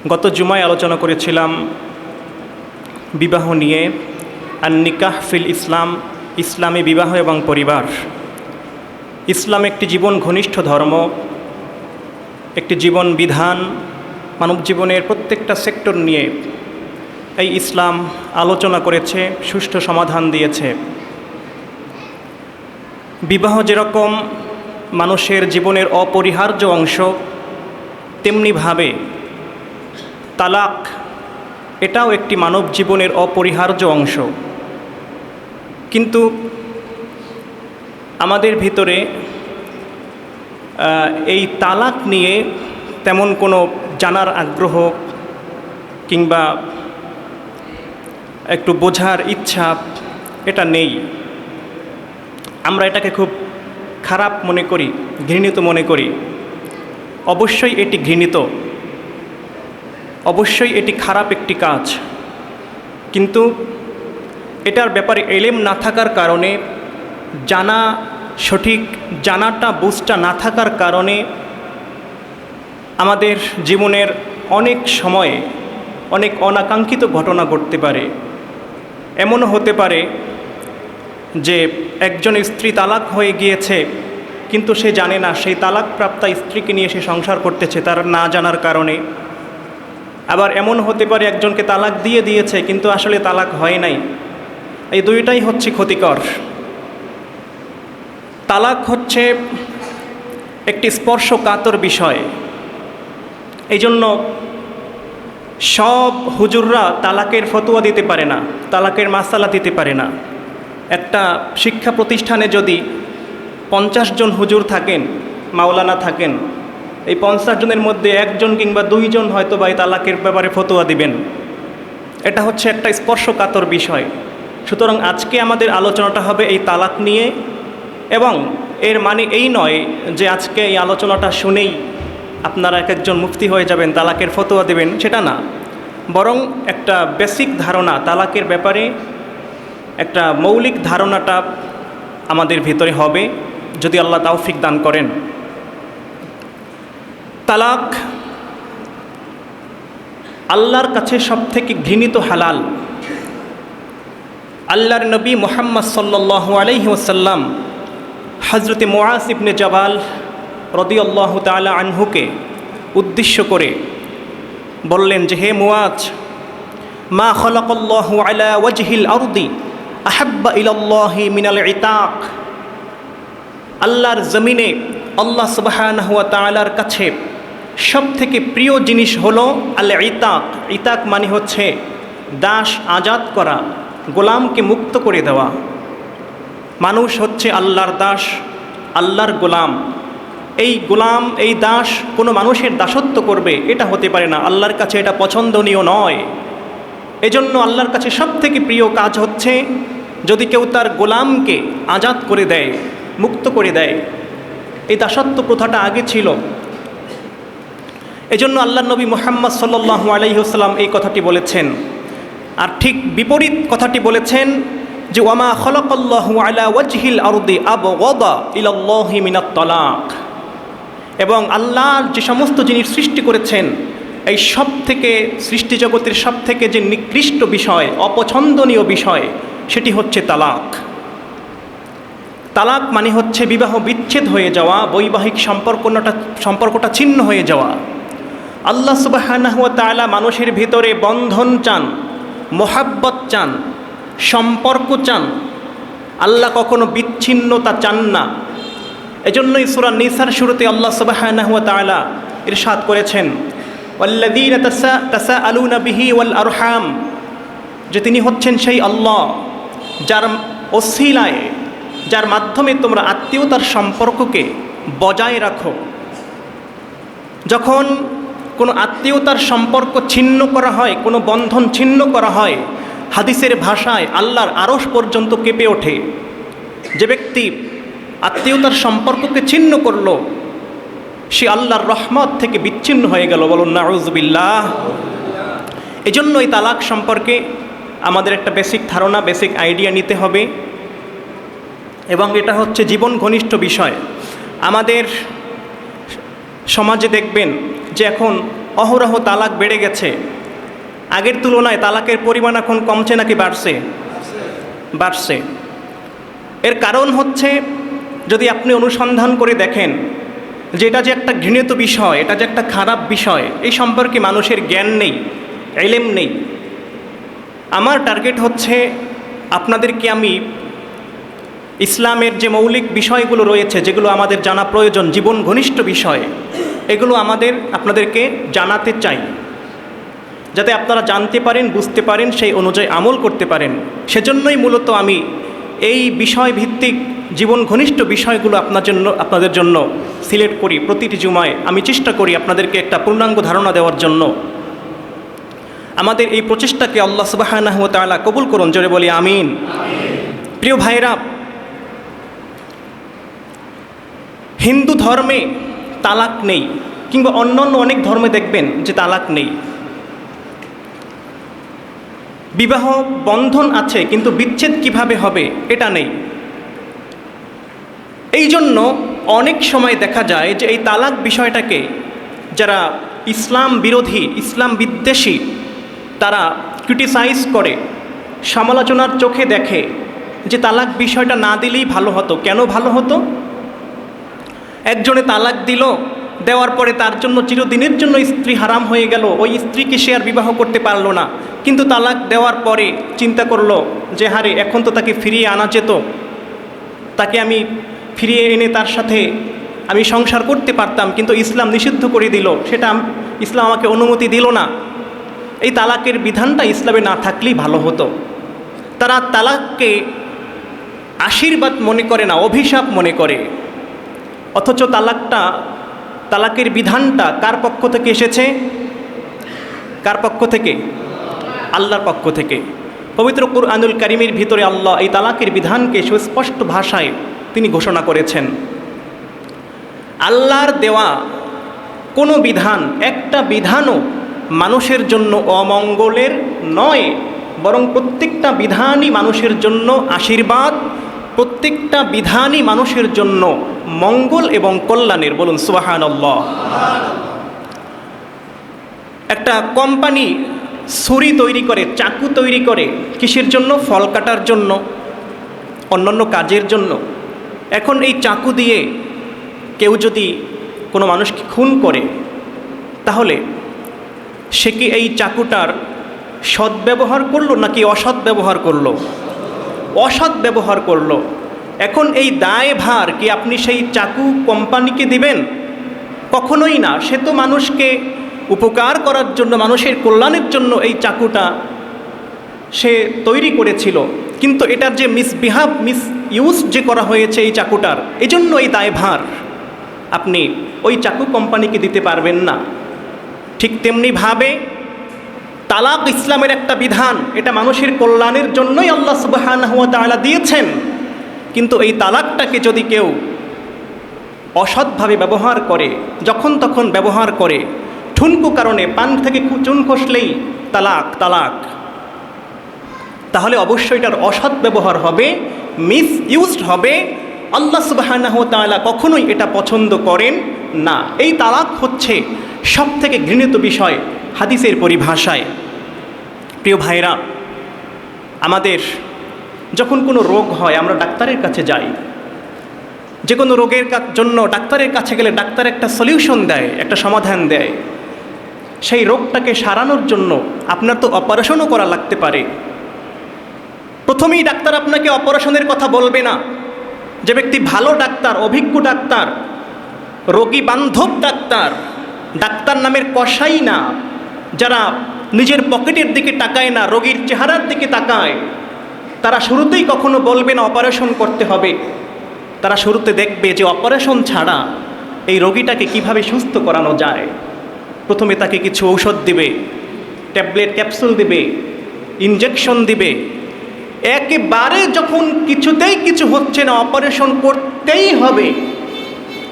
গত জুমায় আলোচনা করেছিলাম বিবাহ নিয়ে, আর নিকাহ ফিল ইসলাম, ইসলামী বিবাহ এবং পরিবার। ইসলাম একটি জীবন ঘনিষ্ঠ ধর্ম, একটি জীবন বিধান, মানব জীবনের প্রত্যেকটা সেক্টর নিয়ে এই ইসলাম আলোচনা করেছে, সুষ্ঠু সমাধান দিয়েছে। বিবাহ যেরকম মানুষের জীবনের অপরিহার্য অংশ, তেমনিভাবে তালাক এটাও একটি মানব জীবনের অপরিহার্য অংশ। কিন্তু আমাদের ভিতরে এই তালাক নিয়ে তেমন কোনো জানার আগ্রহ কিংবা একটু বোঝার ইচ্ছা এটা নেই। আমরা এটাকে খুব খারাপ মনে করি, ঘৃণিত মনে করি। অবশ্যই এটি ঘৃণিত, অবশ্যই এটি খারাপ একটি কাজ, কিন্তু এটার ব্যাপারে এলেম না থাকার কারণে, সঠিক জানাটা বুঝটা না থাকার কারণে আমাদের জীবনের অনেক সময়ে অনেক অনাকাঙ্ক্ষিত ঘটনা ঘটতে পারে। এমনও হতে পারে যে একজন স্ত্রী তালাক হয়ে গিয়েছে, কিন্তু সে জানে না সেই তালাকপ্রাপ্তা স্ত্রীকে নিয়ে সে সংসার করতেছে তার না জানার কারণে। আবার এমন হতে পারে একজনকে তালাক দিয়ে দিয়েছে কিন্তু আসলে তালাক হয় নাই। এই দুইটাই হচ্ছে ক্ষতিকর। তালাক হচ্ছে একটি স্পর্শকাতর বিষয়। এই জন্য সব হুজুররা তালাকের ফতোয়া দিতে পারে না, তালাকের মাসালা দিতে পারে না। একটা শিক্ষা প্রতিষ্ঠানে যদি 50 জন হুজুর থাকেন, মাওলানা থাকেন, এই 50 জনের মধ্যে একজন কিংবা 2 জন হয়তো বা এই তালাকের ব্যাপারে ফতোয়া দিবেন। এটা হচ্ছে একটা স্পর্শকাতর বিষয়। সুতরাং আজকে আমাদের আলোচনাটা হবে এই তালাক নিয়ে, এবং এর মানে এই নয় যে আজকে এই আলোচনাটা শুনেই আপনারা এক একজন মুফতি হয়ে যাবেন, তালাকের ফতোয়া দেবেন, সেটা না। বরং একটা বেসিক ধারণা তালাকের ব্যাপারে, একটা মৌলিক ধারণাটা আমাদের ভিতরে হবে যদি আল্লাহ তাওফিক দান করেন। তালাক আল্লাহর কাছে সবথেকে ঘৃণিত হালাল। আল্লাহর নবী মুহাম্মদ সাল্লাল্লাহু আলাইহি ওয়াসাল্লাম হযরতে মুআজ ইবনে জাবাল রাদিয়াল্লাহু তাআলা আনহুকে উদ্দেশ্য করে বললেন যে, হে মুআজ, মা খালাকাল্লাহু আলা ওয়াজহিল আরদি আহাব্বা ইলাল্লাহি মিনাল ইতাক। আল্লাহর জমিনে আল্লাহ সুবহানাহু ওয়া তাআলার কাছে সবথেকে প্রিয় জিনিস হলো আল ইতাক। ইতাক মানে হচ্ছে দাস আজাদ করা, গোলামকে মুক্ত করে দেওয়া। মানুষ হচ্ছে আল্লাহর দাস, আল্লাহর গোলাম। এই গোলাম, এই দাস কোনো মানুষের দাসত্ব করবে এটা হতে পারে না, আল্লাহর কাছে এটা পছন্দনীয় নয়। এজন্য আল্লাহর কাছে সবথেকে প্রিয় কাজ হচ্ছে যদি কেউ তার গোলামকে আজাদ করে দেয়, মুক্ত করে দেয়। এই দাসত্ব প্রথাটা আগে ছিল। এজন্য আল্লাহর নবী মুহাম্মদ সাল্লাল্লাহু আলাইহি ওয়াসাল্লাম এই কথাটি বলেছেন। আর ঠিক বিপরীত কথাটি বলেছেন যে, ওয়ামা খালাকাল্লাহু আলা ওয়াজহিল আরদি আবগাদা ইলাল্লাহি মিনাত তালাক। এবং আল্লাহ যে সমস্ত জিনিস সৃষ্টি করেছেন, এই সব থেকে সৃষ্টি জগতের সব থেকে যে নিকৃষ্ট বিষয়, অপছন্দনীয় বিষয়, সেটি হচ্ছে তালাক। তালাক মানে হচ্ছে বিবাহ বিচ্ছেদ হয়ে যাওয়া, বৈবাহিক সম্পর্কটা ছিন্ন হয়ে যাওয়া। আল্লাহ সুবহানাহু ওয়া তাআলা মানুষের ভিতরে বন্ধন চান, মোহাব্বত চান, সম্পর্ক চান। আল্লাহ কখনো বিচ্ছিন্নতা চান না। এজন্যই সূরা নিসার শুরুতে আল্লাহ সুবহানাহু ওয়া তাআলা ইরশাদ করেছেন, ওয়াল্লাযীনা তাসাআলুনা বিহি ওয়াল আরহাম, যে তিনি হচ্ছেন সেই আল্লাহ যার ওসিলায়, যার মাধ্যমে তোমরা আত্মীয়তার সম্পর্ককে বজায় রাখো। যখন কোনো আত্মীয়তার সম্পর্ক ছিন্ন করা হয়, কোনো বন্ধন ছিন্ন করা হয়, হাদিসের ভাষায় আল্লাহর আরশ পর্যন্ত কেঁপে ওঠে। যে ব্যক্তি আত্মীয়তার সম্পর্ককে ছিন্ন করলো, সে আল্লাহর রহমত থেকে বিচ্ছিন্ন হয়ে গেল। বলুন নাউযুবিল্লাহ। এজন্য এই তালাক সম্পর্কে আমাদের একটা বেসিক ধারণা, বেসিক আইডিয়া নিতে হবে, এবং এটা হচ্ছে জীবন ঘনিষ্ঠ বিষয়। আমাদের সমাজে দেখবেন যে এখন অহরহ তালাক বেড়ে গেছে। আগের তুলনায় তালাকের পরিমাণ এখন কমছে নাকি বাড়ছে? বাড়ছে। এর কারণ হচ্ছে, যদি আপনি অনুসন্ধান করে দেখেন যে এটা যে একটা ঘৃণিত বিষয়, এটা যে একটা খারাপ বিষয়, এই সম্পর্কে মানুষের জ্ঞান নেই, ইলম নেই। আমার টার্গেট হচ্ছে আপনাদেরকে আমি ইসলামের যে মৌলিক বিষয়গুলো রয়েছে, যেগুলো আমাদের জানা প্রয়োজন, জীবন ঘনিষ্ঠ বিষয়, এগুলো আপনাদেরকে জানাতে চাই, যাতে আপনারা জানতে পারেন, বুঝতে পারেন, সেই অনুযায়ী আমল করতে পারেন। সেজন্যই মূলত আমি এই বিষয়ভিত্তিক জীবন ঘনিষ্ঠ বিষয়গুলো আপনাদের জন্য সিলেক্ট করি। প্রতিটি জুমায় আমি চেষ্টা করি আপনাদেরকে একটা পূর্ণাঙ্গ ধারণা দেওয়ার জন্য। আমাদের এই প্রচেষ্টাকে আল্লাহ সুবহানাহু ওয়া তাআলা কবুল করুন, জোরে বলি আমিন। প্রিয় ভাইরা, হিন্দু ধর্মে তালাক নেই, কিংবা অন্যান্য অনেক ধর্মে দেখবেন যে তালাক নেই। বিবাহ বন্ধন আছে, কিন্তু বিচ্ছেদ কিভাবে হবে এটা নেই। এই জন্য অনেক সময় দেখা যায় যে এই তালাক বিষয়টাকে যারা ইসলাম বিরোধী, ইসলাম বিদ্বেষী, তারা ক্রিটিসাইজ করে, সমালোচনার চোখে দেখে যে তালাক বিষয়টা না দিলেই ভালো হতো। কেন ভালো হতো? একজনে তালাক দিল, দেওয়ার পরে তার জন্য চিরদিনের জন্য স্ত্রী হারাম হয়ে গেল, ওই স্ত্রীকে সে আর বিবাহ করতে পারলো না। কিন্তু তালাক দেওয়ার পরে চিন্তা করলো যে হারে, এখন তো তাকে ফিরিয়ে আনা যেত, তাকে আমি ফিরিয়ে এনে তার সাথে আমি সংসার করতে পারতাম, কিন্তু ইসলাম নিষিদ্ধ করে দিল, সেটা ইসলাম আমাকে অনুমতি দিল না। এই তালাকের বিধানটা ইসলামে না থাকলেই ভালো হতো। তারা তালাককে আশীর্বাদ মনে করে না, অভিশাপ মনে করে। অথচ তালাকের বিধানটা কার পক্ষ থেকে এসেছে? কার পক্ষ থেকে? আল্লাহর পক্ষ থেকে। পবিত্র কুরআনুল কারীমের ভিতরে আল্লাহ এই তালাকের বিধানকে সুস্পষ্ট ভাষায় তিনি ঘোষণা করেছেন। আল্লাহর দেওয়া কোনো বিধান, একটা বিধানও মানুষের জন্য অমঙ্গলের নয়, বরং প্রত্যেকটা বিধানই মানুষের জন্য আশীর্বাদ, প্রত্যেকটা বিধানই মানুষের জন্য মঙ্গল এবং কল্যাণের। বলুন সুবহানাল্লাহ। একটা কোম্পানি ছুরি তৈরি করে, চাকু তৈরি করে, কিসের জন্য? ফল কাটার জন্য, অন্যান্য কাজের জন্য। এখন এই চাকু দিয়ে কেউ যদি কোনো মানুষকে খুন করে, তাহলে সে কি এই চাকুটার সৎ ব্যবহার করলো নাকি অসৎ ব্যবহার করলো? অসৎ ব্যবহার করলো। এখন এই দায়ভার কি আপনি সেই চাকু কোম্পানিকে দিবেন? কখনোই না। সে তো মানুষকে উপকার করার জন্য, মানুষের কল্যাণের জন্য এই চাকুটা সে তৈরি করেছিল, কিন্তু এটার যে মিসইউজ যে করা হয়েছে এই চাকুটার, এজন্য এই দায়ভার আপনি ওই চাকু কোম্পানিকে দিতে পারবেন না। ঠিক তেমনিভাবে তালাক ইসলামের একটা বিধান, এটা মানুষের কল্যাণের জন্যই আল্লাহ সুবহানাহু ওয়া তাআলা দিয়েছেন। কিন্তু এই তালাকটাকে যদি কেউ অসৎভাবে ব্যবহার করে, যখন তখন ব্যবহার করে, ঠুনকো কারণে পান থেকে চুন খসলেই তালাক তালাক, তাহলে অবশ্যই এটার অসৎ ব্যবহার হবে, মিসইউজড হবে। আল্লাহ সুবহানাহু ওয়া তাআলা কখনোই এটা পছন্দ করেন না। এই তালাক হচ্ছে সবথেকে ঘৃণিত বিষয় হাদিসের পরিভাষায়। প্রিয় ভাইরা, আমাদের যখন কোনো রোগ হয় আমরা ডাক্তারের কাছে যাই। যে কোনো রোগের জন্য ডাক্তারের কাছে গেলে ডাক্তার একটা সলিউশন দেয়, একটা সমাধান দেয়। সেই রোগটাকে সারানোর জন্য আপনার তো অপারেশনও করা লাগতে পারে। প্রথমেই ডাক্তার আপনাকে অপারেশনের কথা বলবে না। যে ব্যক্তি ভালো ডাক্তার, অভিজ্ঞ ডাক্তার, রোগী বান্ধব ডাক্তার, ডাক্তার নামের কসাই না, যারা নিজের পকেটের দিকে তাকায় না, রোগীর চেহারার দিকে তাকায়, তারা শুরুতেই কখনো বলবে না অপারেশন করতে হবে। তারা শুরুতে দেখবে যে অপারেশন ছাড়া এই রোগীটাকে কিভাবে সুস্থ করানো যায়। প্রথমে তাকে কিছু ঔষধ দিবে, ট্যাবলেট ক্যাপসুল দিবে, ইনজেকশন দিবে। একেবারে যখন কিছুতেই কিছু হচ্ছে না, অপারেশন করতেই হবে,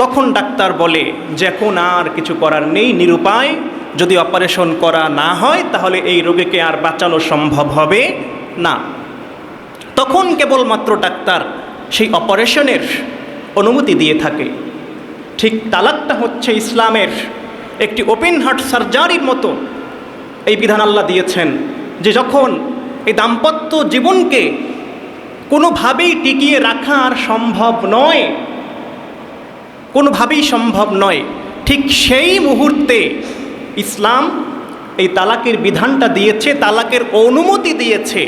তখন ডাক্তার বলে যে এখন আর কিছু করার নেই, নিরুপায়। যদি অপারেশন করা না হয় তাহলে এই রোগীকে আর বাঁচানো সম্ভব হবে না। তখন কেবলমাত্র ডাক্তার সেই অপারেশনের অনুমতি দিয়ে থাকে। ঠিক তালাকটা হচ্ছে ইসলামের একটি ওপেন হার্ট সার্জারির মতো এই বিধান আল্লাহ দিয়েছেন, যে যখন এই দাম্পত্য জীবনকে কোনোভাবেই টিকিয়ে রাখা আর সম্ভব নয়, কোনোভাবেই সম্ভব নয়, ঠিক সেই মুহূর্তে ইসলাম এই তালাকের বিধানটা দিয়েছে, তালাকের অনুমতি দিয়েছে।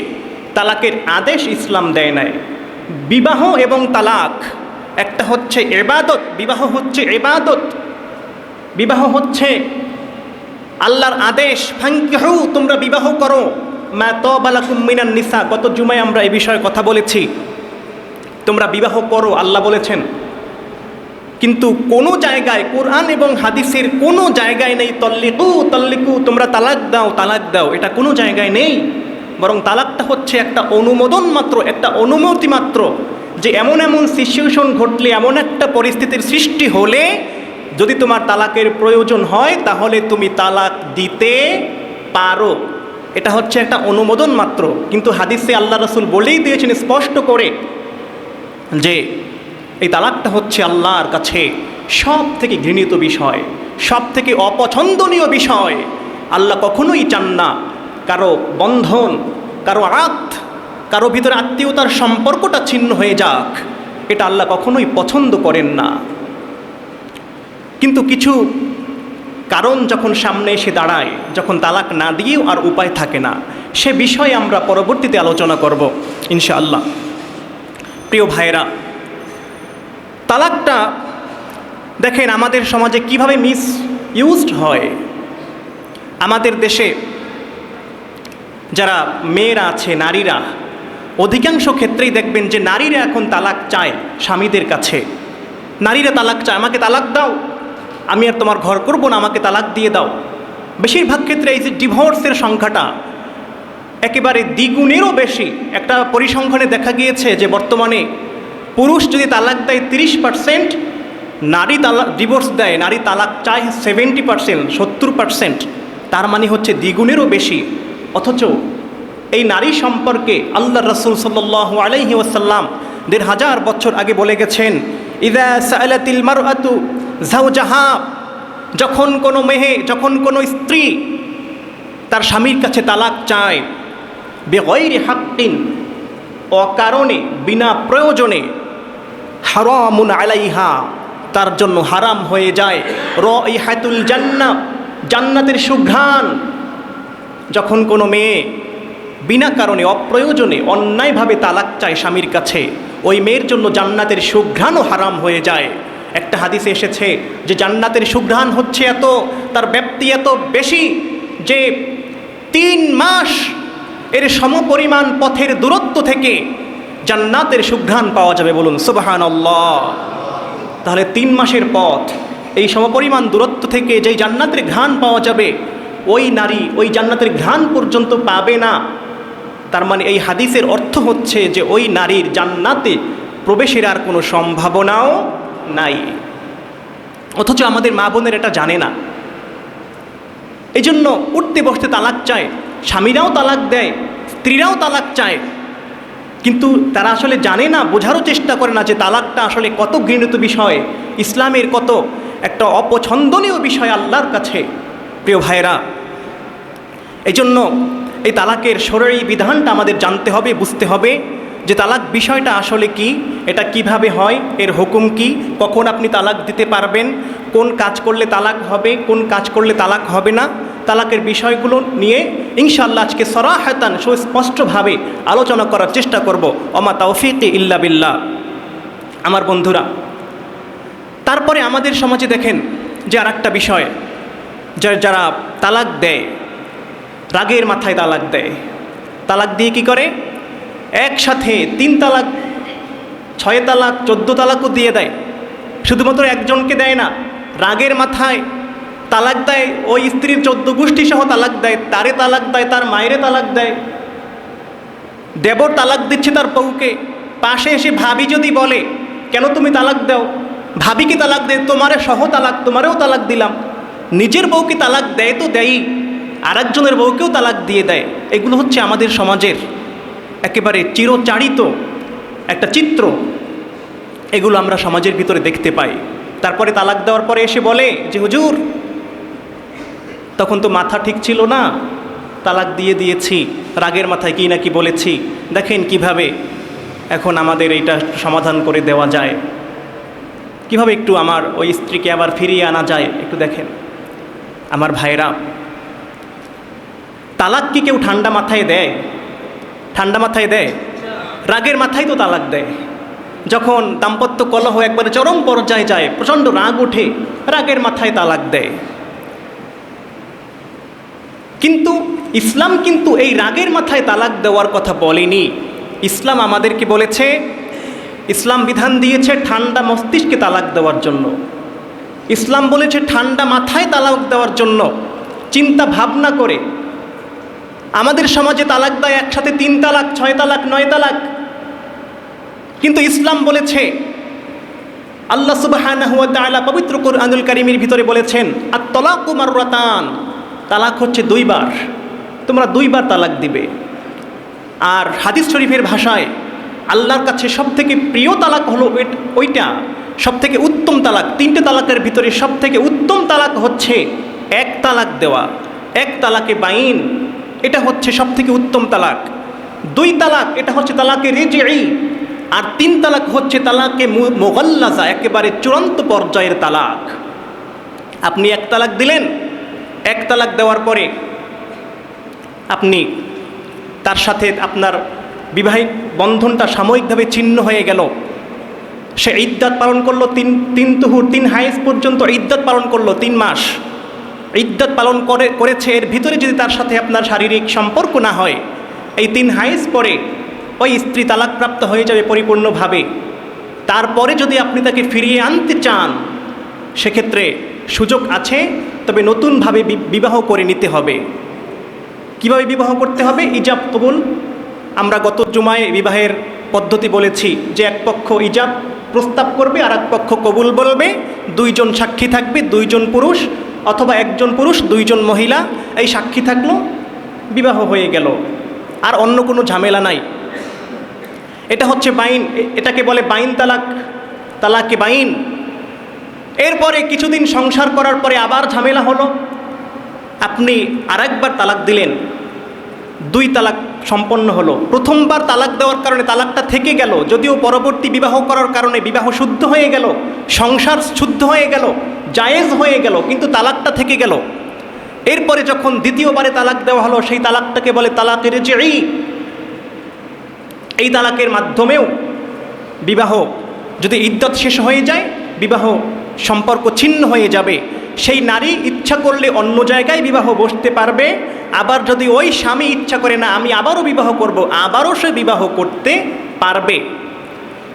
তালাকের আদেশ ইসলাম দেয় নাই। বিবাহ এবং তালাক একটা হচ্ছে ইবাদত, বিবাহ হচ্ছে ইবাদত, বিবাহ হচ্ছে আল্লাহর আদেশ, ফানকিহু, তোমরা বিবাহ করো, মা তাবা লাকুম মিনান নিসা। গত জুমায় আমরা এই বিষয়ে কথা বলেছি, তোমরা বিবাহ করো আল্লাহ বলেছেন। কিন্তু কোনো জায়গায়, কোরআন এবং হাদিসের কোনো জায়গায় নেই তল্লিকু তল্লিকু, তোমরা তালাক দাও তালাক দাও, এটা কোনো জায়গায় নেই। বরং তালাকটা হচ্ছে একটা অনুমোদন মাত্র, একটা অনুমতি মাত্র, যে এমন এমন সিচুয়েশন ঘটলে, এমন একটা পরিস্থিতির সৃষ্টি হলে যদি তোমার তালাকের প্রয়োজন হয় তাহলে তুমি তালাক দিতে পারো। এটা হচ্ছে একটা অনুমোদন মাত্র। কিন্তু হাদিসে আল্লাহ রাসূল বলেই দিয়েছেন স্পষ্ট করে যে এই তালাকটা হচ্ছে আল্লাহর কাছে সব থেকে ঘৃণিত বিষয়, সব থেকে অপছন্দনীয় বিষয়। আল্লাহ কখনোই চান না কারো বন্ধন, কারো কারো ভিতরে আত্মীয়তার সম্পর্কটা ছিন্ন হয়ে যাক, এটা আল্লাহ কখনোই পছন্দ করেন না। কিন্তু কিছু কারণ যখন সামনে এসে দাঁড়ায়, যখন তালাক না দিয়েও আর উপায় থাকে না, সে বিষয়ে আমরা পরবর্তীতে আলোচনা করব ইনশাআল্লাহ। প্রিয় ভাইরা, তালাকটা দেখেন আমাদের সমাজে কিভাবে মিস ইউজড হয়। আমাদের দেশে যারা মেয়েরা আছে, নারীরা, অধিকাংশ ক্ষেত্রেই দেখবেন যে নারীরা এখন তালাক চায় স্বামীদের কাছে। নারীরা তালাক চায়, আমাকে তালাক দাও, আমি আর তোমার ঘর করব না, আমাকে তালাক দিয়ে দাও। বেশিরভাগ ক্ষেত্রে এই যে ডিভোর্সের সংখ্যাটা একেবারে দ্বিগুণেরও বেশি। একটা পরিসংখ্যানে দেখা গিয়েছে যে বর্তমানে পুরুষ যদি তালাক দেয় 30%, নারী তালাক ডিভোর্স দেয়, নারী তালাক চায় 70%, 70%। তার মানে হচ্ছে দ্বিগুণেরও বেশি। অথচ এই নারী সম্পর্কে আল্লাহ রাসূল সাল্লাল্লাহু আলাইহি ওয়াসাল্লাম ১৫০০ বছর আগে বলে গেছেন, ইযা সাআলাতিল মারআতু যাওজাহা, যখন কোনো মেয়ে, যখন কোনো স্ত্রী তার স্বামীর কাছে তালাক চায়, বেগৈরি হাক্কিন, অকারণে, বিনা প্রয়োজনে, হারামুন আলাইহা, তার জন্য হারাম হয়ে যায় রাইহাতুল জান্নাহ, জান্নাতের সুঘ্রাণ। যখন কোনো মেয়ে বিনা কারণে, অপ্রয়োজনে, অন্যায়ভাবে তালাক চায় স্বামীর কাছে, ওই মেয়ের জন্য জান্নাতের সুঘ্রাণও হারাম হয়ে যায়। একটা হাদিসে এসেছে যে জান্নাতের সুঘ্রাণ হচ্ছে এত, তার ব্যাপ্তি এত বেশি যে 3 মাস এর সমপরিমাণ পথের দূরত্ব থেকে জান্নাতের সুঘ্রাণ পাওয়া যাবে। বলুন সুবহানাল্লাহ। তাহলে 3 মাসের পথ, এই সমপরিমাণ দূরত্ব থেকে যেই জান্নাতের ঘ্রাণ পাওয়া যাবে, ওই নারী ওই জান্নাতের ঘ্রাণ পর্যন্ত পাবে না। তার মানে এই হাদিসের অর্থ হচ্ছে যে ওই নারীর জান্নাতে প্রবেশের আর কোনো সম্ভাবনাও নাই। অথচ আমাদের মা বোনের এটা জানে না, এই জন্য উঠতে বসতে তালাক চায়, স্বামীরাও তালাক দেয়, স্ত্রীরাও তালাক চায়। কিন্তু তারা আসলে জানে না, বোঝারও চেষ্টা করে না যে তালাকটা আসলে কত ঘৃণিত বিষয়, ইসলামের কত একটা অপছন্দনীয় বিষয় আল্লাহর কাছে। প্রিয় ভাইরা, এই জন্য এই তালাকের শরঈ বিধানটা আমাদের জানতে হবে, বুঝতে হবে যে তালাক বিষয়টা আসলে কি, এটা কিভাবে হয়, এর হুকুম কি, কখন আপনি তালাক দিতে পারবেন, কোন কাজ করলে তালাক হবে, কোন কাজ করলে তালাক হবে না। তালাকের বিষয়গুলো নিয়ে ইনশাআল্লাহ আজকে সরাহাতান, সুস্পষ্টভাবে আলোচনা করার চেষ্টা করব। ওমা তাওফীকি ইল্লা বিল্লাহ। আমার বন্ধুরা, তারপরে আমাদের সমাজে দেখেন যে আর একটা বিষয়, যারা তালাক দেয়, রাগের মাথায় তালাক দেয়। তালাক দিয়ে কি করে, একসাথে 3 তালাক, 6 তালাক, 14 তালাকও দিয়ে দেয়। শুধুমাত্র একজনকে দেয় না, রাগের মাথায় তালাক দেয়, ওই স্ত্রীর 14 গোষ্ঠী সহ তালাক দেয়, তারে তালাক দেয়, তার মায়েরে তালাক দেয়। দেবর তালাক দিচ্ছে তার বউকে, পাশে এসে ভাবি যদি বলে কেন তুমি তালাক দাও, ভাবিকে তালাক দেয়, তোমারে সহ তালাক, তোমারেও তালাক দিলাম। নিজের বউকে তালাক দেয় তো দেয়ই, আরেকজনের বউকেও তালাক দিয়ে দেয়। এগুলো হচ্ছে আমাদের সমাজের একেবারে চিরচারিত একটা চিত্র। এগুলো আমরা সমাজের ভিতরে দেখতে পাই। তারপরে তালাক দেওয়ার পরে এসে বলে যে হুজুর তখন তো মাথা ঠিক ছিল না, তালাক দিয়ে দিয়েছি, রাগের মাথায় কী না কি বলেছি, দেখেন কিভাবে এখন আমাদের এইটা সমাধান করে দেওয়া যায়, কিভাবে একটু আমার ওই স্ত্রীকে আবার ফিরিয়ে আনা যায়, একটু দেখেন। আমার ভাইরা, তালাক কি কেউ ঠান্ডা মাথায় দেয়? ঠান্ডা মাথায় দেয়? রাগের মাথায় তো তালাক দেয়। যখন দাম্পত্য কলহ একবারে চরম পর্যায়ে যায়, প্রচণ্ড রাগ ওঠে, রাগের মাথায় তালাক দেয়। কিন্তু ইসলাম কিন্তু এই রাগের মাথায় তালাক দেওয়ার কথা বলেনি। ইসলাম আমাদেরকে বলেছে, ইসলাম বিধান দিয়েছে ঠান্ডা মস্তিষ্কে তালাক দেওয়ার জন্য। ইসলাম বলেছে ঠান্ডা মাথায় তালাক দেওয়ার জন্য, চিন্তা ভাবনা করে। আমাদের সমাজে তালাক দেয় একসাথে 3 তালাক, 6 তালাক, 9 তালাক। কিন্তু ইসলাম বলেছে, আল্লাহ সুবহানাহু ওয়া তাআলা পবিত্র কুরআনুল কারীমের ভিতরে বলেছেন, আত-তালাকু মাররাতান, তালাক হচ্ছে 2 বার, তোমরা 2 বার তালাক দিবে। আর হাদিস শরীফের ভাষায় আল্লাহর কাছে সবথেকে প্রিয় তালাক হলো ওইটা, সবথেকে উত্তম তালাক। 3টে তালাকের ভিতরে সবথেকে উত্তম তালাক হচ্ছে 1 তালাক দেওয়া, 1 তালাকে বাইন, এটা হচ্ছে সবথেকে উত্তম তালাক। 2 তালাক এটা হচ্ছে তালাকে রিজঈ, আর 3 তালাক হচ্ছে তালাকে মুগাল্লাজা, একেবারে চূড়ান্ত পর্যায়ের তালাক। আপনি 1 তালাক দিলেন, 1 তালাক দেওয়ার পরে আপনি তার সাথে আপনার বিবাহিক বন্ধনটা সাময়িকভাবে ছিন্ন হয়ে গেল। সে ইদ্দাত পালন করলো 3 তুহুর, 3 হাইজ পর্যন্ত ইদ্দাত পালন করলো, 3 মাস ইদ্দাত পালন করেছে। এর ভিতরে যদি তার সাথে আপনার শারীরিক সম্পর্ক না হয়, এই 3 হাইজ পরে ওই স্ত্রী তালাকপ্রাপ্ত হয়ে যাবে পরিপূর্ণভাবে। তারপরে যদি আপনি তাকে ফিরিয়ে আনতে চান, সেক্ষেত্রে সুযোগ আছে, তবে নতুনভাবে বিবাহ করে নিতে হবে। কিভাবে বিবাহ করতে হবে? ইজাব কবুল। আমরা গত জুমায় বিবাহের পদ্ধতি বলেছি যে এক পক্ষ ইজাব প্রস্তাব করবে আর এক পক্ষ কবুল বলবে, 2 জন সাক্ষী থাকবে, 2 জন পুরুষ অথবা 1 জন পুরুষ 2 জন মহিলা, এই সাক্ষী থাকলো, বিবাহ হয়ে গেল, আর অন্য কোনো ঝামেলা নাই। এটা হচ্ছে বাইন, এটাকে বলে বাইন তালাক, তালাকে বাইন। এরপরে কিছুদিন সংসার করার পরে আবার ঝামেলা হলো, আপনি আরেকবার তালাক দিলেন, 2 তালাক সম্পন্ন হলো। প্রথমবার তালাক দেওয়ার কারণে তালাকটা থেকে গেল, যদিও পরবর্তী বিবাহ করার কারণে বিবাহ শুদ্ধ হয়ে গেল, সংসার শুদ্ধ হয়ে গেল, জায়েজ হয়ে গেল, কিন্তু তালাকটা থেকে গেল। এরপরে যখন দ্বিতীয়বারে তালাক দেওয়া হলো, সেই তালাকটাকে বলে তালাকে রিজঈ। এই তালাকের মাধ্যমেও বিবাহ যদি ইদ্দত শেষ হয়ে যায়, বিবাহ সম্পর্ক ছিন্ন হয়ে যাবে। সেই নারী ইচ্ছা করলে অন্য জায়গায় বিবাহ বসতে পারবে, আবার যদি ওই স্বামী ইচ্ছা করে না আমি আবারও বিবাহ করব, আবারও সে বিবাহ করতে পারবে।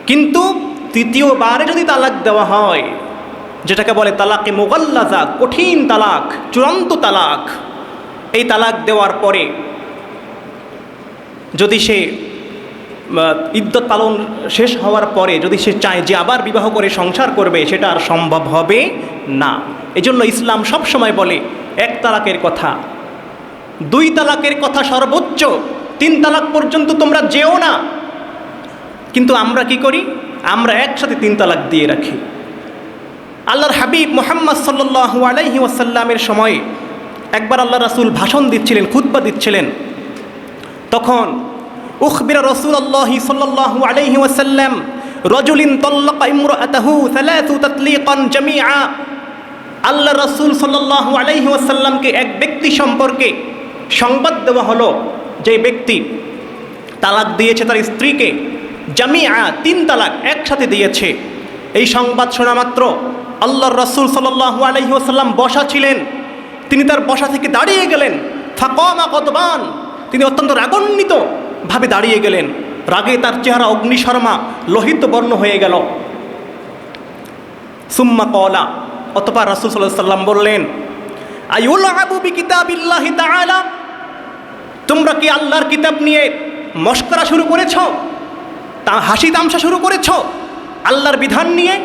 কিন্তু তৃতীয়বারে যদি তালাক দেওয়া হয়, যেটাকে বলে তালাকে মুগাল্লাজা, কঠিন তালাক, চূড়ান্ত তালাক, এই তালাক দেওয়ার পরে যদি সে ইদ্দত পালন শেষ হওয়ার পরে যদি সে চায় যে আবার বিবাহ করে সংসার করবে, সেটা আর সম্ভব হবে না। এজন্য ইসলাম সব সময় বলে 1 তালাকের কথা, 2 তালাকের কথা সর্বোচ্চ, 3 তালাক পর্যন্ত তোমরা যেও না। কিন্তু আমরা কি করি? আমরা একসাথে 3 তালাক দিয়ে রাখি। আল্লাহর হাবিব মুহাম্মদ সাল্লাল্লাহু আলাইহি ওয়াসাল্লামের সময় একবার আল্লাহ রাসূল ভাষণ দিচ্ছিলেন, খুতবা দিচ্ছিলেন। তখন উখবিরা রাসূলুল্লাহি সাল্লাল্লাহু আলাইহি ওয়াসাল্লাম রাজুলিন তাল্লাকা ইমরাআতাহু 3 তাতলিকান জামিআ। আল্লাহ রাসূল সাল্লাল্লাহু আলাইহি ওয়াসাল্লামকে এক ব্যক্তি সম্পর্কে সংবাদ দেওয়া হলো, যে ব্যক্তি তালাক দিয়েছে তার স্ত্রীকে, জামিআ 3 তালাক একসাথে দিয়েছে। এই সংবাদ শোনা মাত্র আল্লাহর রাসূল সাল্লাল্লাহু আলাইহি ওয়াসাল্লাম বসা ছিলেন, তিনি তার বসা থেকে দাঁড়িয়ে গেলেন। ফাকামা গদবান, তিনি অত্যন্ত রাগান্বিত ভাবে দাঁড়িয়ে গেলেন, রাগে তার চেহারা অগ্নিশর্মা লোহিত বর্ণ হয়ে গেল। সুম্মা ক্বালা, অতঃপর রাসূল সাল্লাল্লাহু আলাইহি ওয়াসাল্লাম বললেন, আয়ুলআবু বিকিতাবিল্লাহি তাআলা, তোমরা কি আল্লাহর কিতাব নিয়ে মশকরা শুরু করেছ, তা হাসি তামসা শুরু করেছ আল্লাহর বিধান নিয়ে,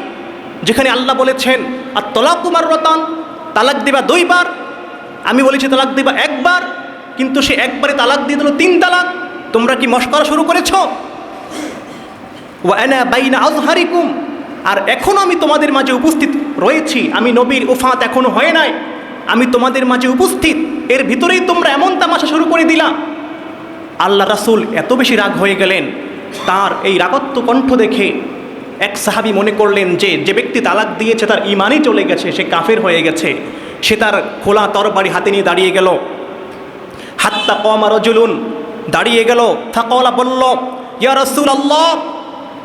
যেখানে আল্লাহ বলেছেন আত-তালাকু মাররাতান, তালাক দিবা 2 বার, আমি বলেছি তালাক দিবা 1 বার, কিন্তু সে একবারে তালাক দিয়ে দিল 3 তালাক। তোমরা কি মশকরা শুরু করেছ? ওয়া আনা বাইনা আযহারিকুম, আর এখনও আমি তোমাদের মাঝে উপস্থিত রয়েছি, আমি নবীর উফাত এখনো হয় নাই, আমি তোমাদের মাঝে উপস্থিত, এর ভিতরেই তোমরা এমন তামাশা শুরু করে দিলা। আল্লাহ রাসূল এত বেশি রাগ হয়ে গেলেন, তার এই রাগত্ব কণ্ঠ দেখে এক সাহাবী মনে করলেন যে ব্যক্তি তালাক দিয়েছে তার ঈমানই চলে গেছে, সে কাফের হয়ে গেছে। সে তার খোলা তরবারি হাতে নিয়ে দাঁড়িয়ে গেল। হাত্তা কামা রাজুলুন, দাঁড়িয়ে গেল। ফাকালা, বলল, ইয়া রাসূলুল্লাহ,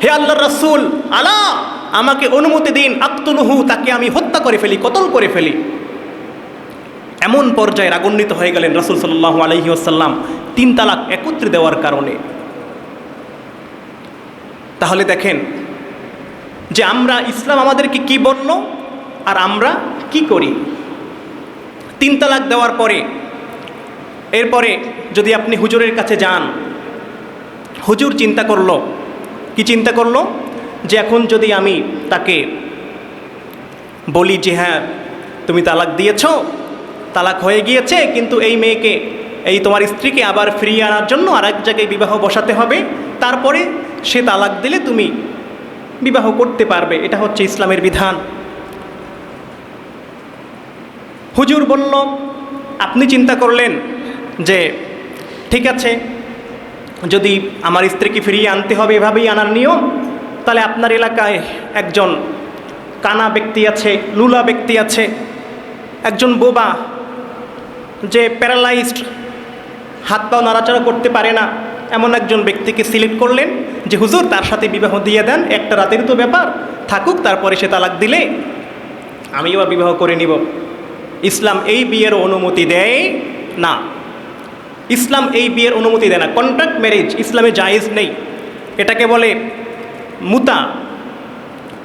হে আল্লাহর রাসূল, আলা, আমাকে অনুমতি দিন, আকতুলহু, তাকে আমি হত্যা করে ফেলি, কতল করে ফেলি। এমন পর্যায়ে রাগান্বিত হয়ে গেলেন রাসূল সাল্লাল্লাহু আলাইহি ওয়াসাল্লাম 3 তালাক একত্রে দেওয়ার কারণে। তাহলে দেখেন যে আমরা, ইসলাম আমাদেরকে কি বলল আর আমরা কি করি। 3 তালাক দেওয়ার পরে, এরপরে যদি আপনি হুজুরের কাছে যান, হুজুর চিন্তা করলো, কি চিন্তা করলো, যে এখন যদি আমি তাকে বলি যে হ্যাঁ তুমি তালাক দিয়েছো, তালাক হয়ে গিয়েছে, কিন্তু এই মেয়েকে, এই তোমার স্ত্রীকে আবার ফিরিয়ে আনার জন্য আরেক জায়গায় বিবাহ বসাতে হবে, তারপরে সে তালাক দিলে তুমি বিবাহ করতে পারবে, এটা হচ্ছে ইসলামের বিধান। হুজুর বলল, আপনি চিন্তা করলেন যে ঠিক আছে, যদি আমার স্ত্রীকে ফিরিয়ে আনতে হবে এভাবেই আনার নিয়ম, তাহলে আপনার এলাকায় একজন কানা ব্যক্তি আছে, লুলা ব্যক্তি আছে, একজন বোবা, যে প্যারালাইজড, হাত পাও নাড়াচাড়া করতে পারে না, এমন একজন ব্যক্তিকে সিলেক্ট করলেন যে হুজুর তার সাথে বিবাহ দিয়ে দেন, একটা রাতের তো ব্যাপার, থাকুক, তারপরে সে তালাক দিলে আমিও বিবাহ করে নিব। ইসলাম এই বিয়ের অনুমতি দেয় না। ইসলাম এই বিয়ের অনুমতি দেয় না। কন্ট্রাক্ট ম্যারেজ ইসলামে জায়েজ নেই। এটাকে বলে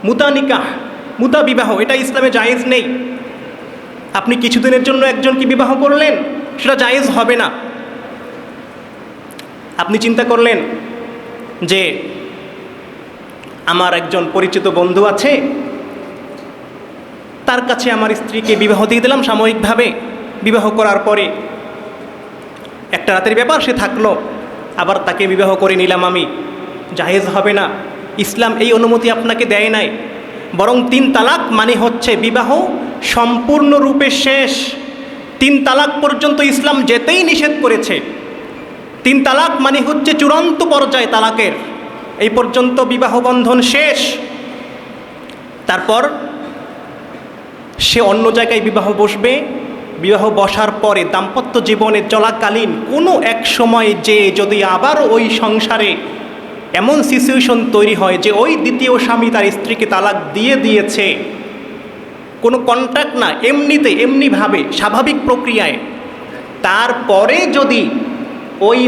মুতা নিকাহ, মুতা বিবাহ, এটা ইসলামে জায়েজ নেই। আপনি কিছুদিনের জন্য একজনকে বিবাহ করলেন, সেটা জায়েজ হবে না। আপনি চিন্তা করলেন যে আমার একজন পরিচিত বন্ধু আছে, তার কাছে আমার স্ত্রীকে বিবাহ দিয়ে দিলাম সাময়িকভাবে, বিবাহ করার পরে একটা রাতের ব্যাপার, সে থাকলো, আবার তাকে বিবাহ করে নিলাম আমি, জায়েজ হবে না। ইসলাম এই অনুমতি আপনাকে দেয় নাই। বরং 3 তালাক মানে হচ্ছে বিবাহ সম্পূর্ণরূপে শেষ। 3 তালাক পর্যন্ত ইসলাম যেতেই নিষেধ করেছে। 3 তালাক মানে হচ্ছে চূড়ান্ত পর্যায় তালাকের, এই পর্যন্ত বিবাহ বন্ধন শেষ। তারপর সে অন্য জায়গায় বিবাহ বসবে, বিবাহ বসার পরে দাম্পত্য জীবনে চলাকালীন কোনো এক সময় যে যদি আবার ওই সংসারে এমন সিচুয়েশন তৈরি হয় যে ওই দ্বিতীয় স্বামী তার স্ত্রীকে তালাক দিয়ে দিয়েছে, কোনো কন্ট্রাক্ট না, এমনিভাবে স্বাভাবিক প্রক্রিয়ায়, তারপরে যদি ওই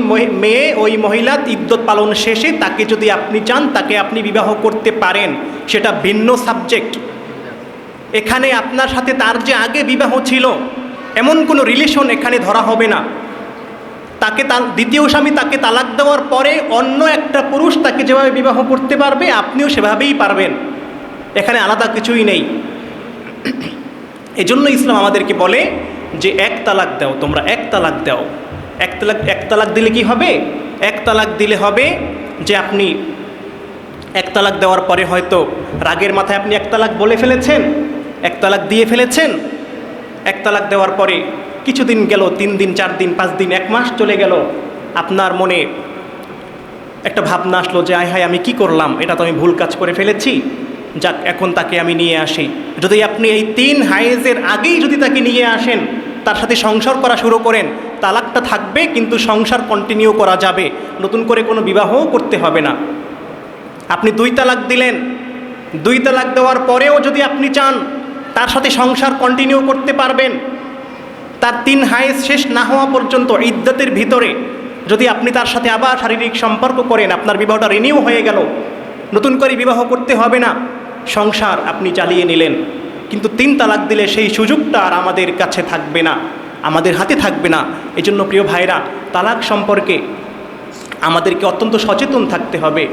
মেয়ে, ওই মহিলা ইদ্যত পালন শেষে তাকে যদি আপনি চান, তাকে আপনি বিবাহ করতে পারেন, সেটা ভিন্ন সাবজেক্ট। এখানে আপনার সাথে তার যে আগে বিবাহ ছিল এমন কোনো রিলেশন এখানে ধরা হবে না। তাকে দ্বিতীয় স্বামী তাকে তালাক দেওয়ার পরে অন্য একটা পুরুষ তাকে যেভাবে বিবাহ করতে পারবে, আপনিও সেভাবেই পারবেন। এখানে আলাদা কিছুই নেই। এজন্য ইসলাম আমাদেরকে বলে যে 1 তালাক দাও, তোমরা 1 তালাক দাও। 1 তালাক দিলে কি হবে? 1 তালাক দিলে হবে যে আপনি 1 তালাক দেওয়ার পরে হয়তো রাগের মাথায় আপনি 1 তালাক বলে ফেলেছেন, 1 তালাক দিয়ে ফেলেছেন। 1 তালাক দেওয়ার পরে কিছুদিন গেল, 3 দিন, 4 দিন, 5 দিন, 1 মাস চলে গেল, আপনার মনে একটা ভাবনা আসলো যে আয় হায় আমি কি করলাম, এটা তো আমি ভুল কাজ করে ফেলেছি, যাক এখন তাকে আমি নিয়ে আসি। যদি আপনি এই 3 হায়েজের আগেই যদি তাকে নিয়ে আসেন, তার সাথে সংসার করা শুরু করেন, তালাকটা থাকবে কিন্তু সংসার কন্টিনিউ করা যাবে, নতুন করে কোনো বিবাহও করতে হবে না। আপনি 2 তালাক দিলেন, 2 তালাক দেওয়ার পরেও যদি আপনি চান তার সাথে সংসার কন্টিনিউ করতে পারবেন, তার 3 হায়েজ শেষ না হওয়া পর্যন্ত ইদ্যতের ভিতরে যদি আপনি তার সাথে আবার শারীরিক সম্পর্ক করেন, আপনার বিবাহটা রিনিউ হয়ে গেল, নতুন করে বিবাহ করতে হবে না, সংসার আপনি চালিয়ে নিলেন। কিন্তু 3 তালাক দিলে সেই সুযোগটা আর আমাদের কাছে থাকবে না, আমাদের হাতে থাকবে না। এই জন্য প্রিয় ভাইরা, তালাক সম্পর্কে আমাদেরকে অত্যন্ত সচেতন থাকতে হবে।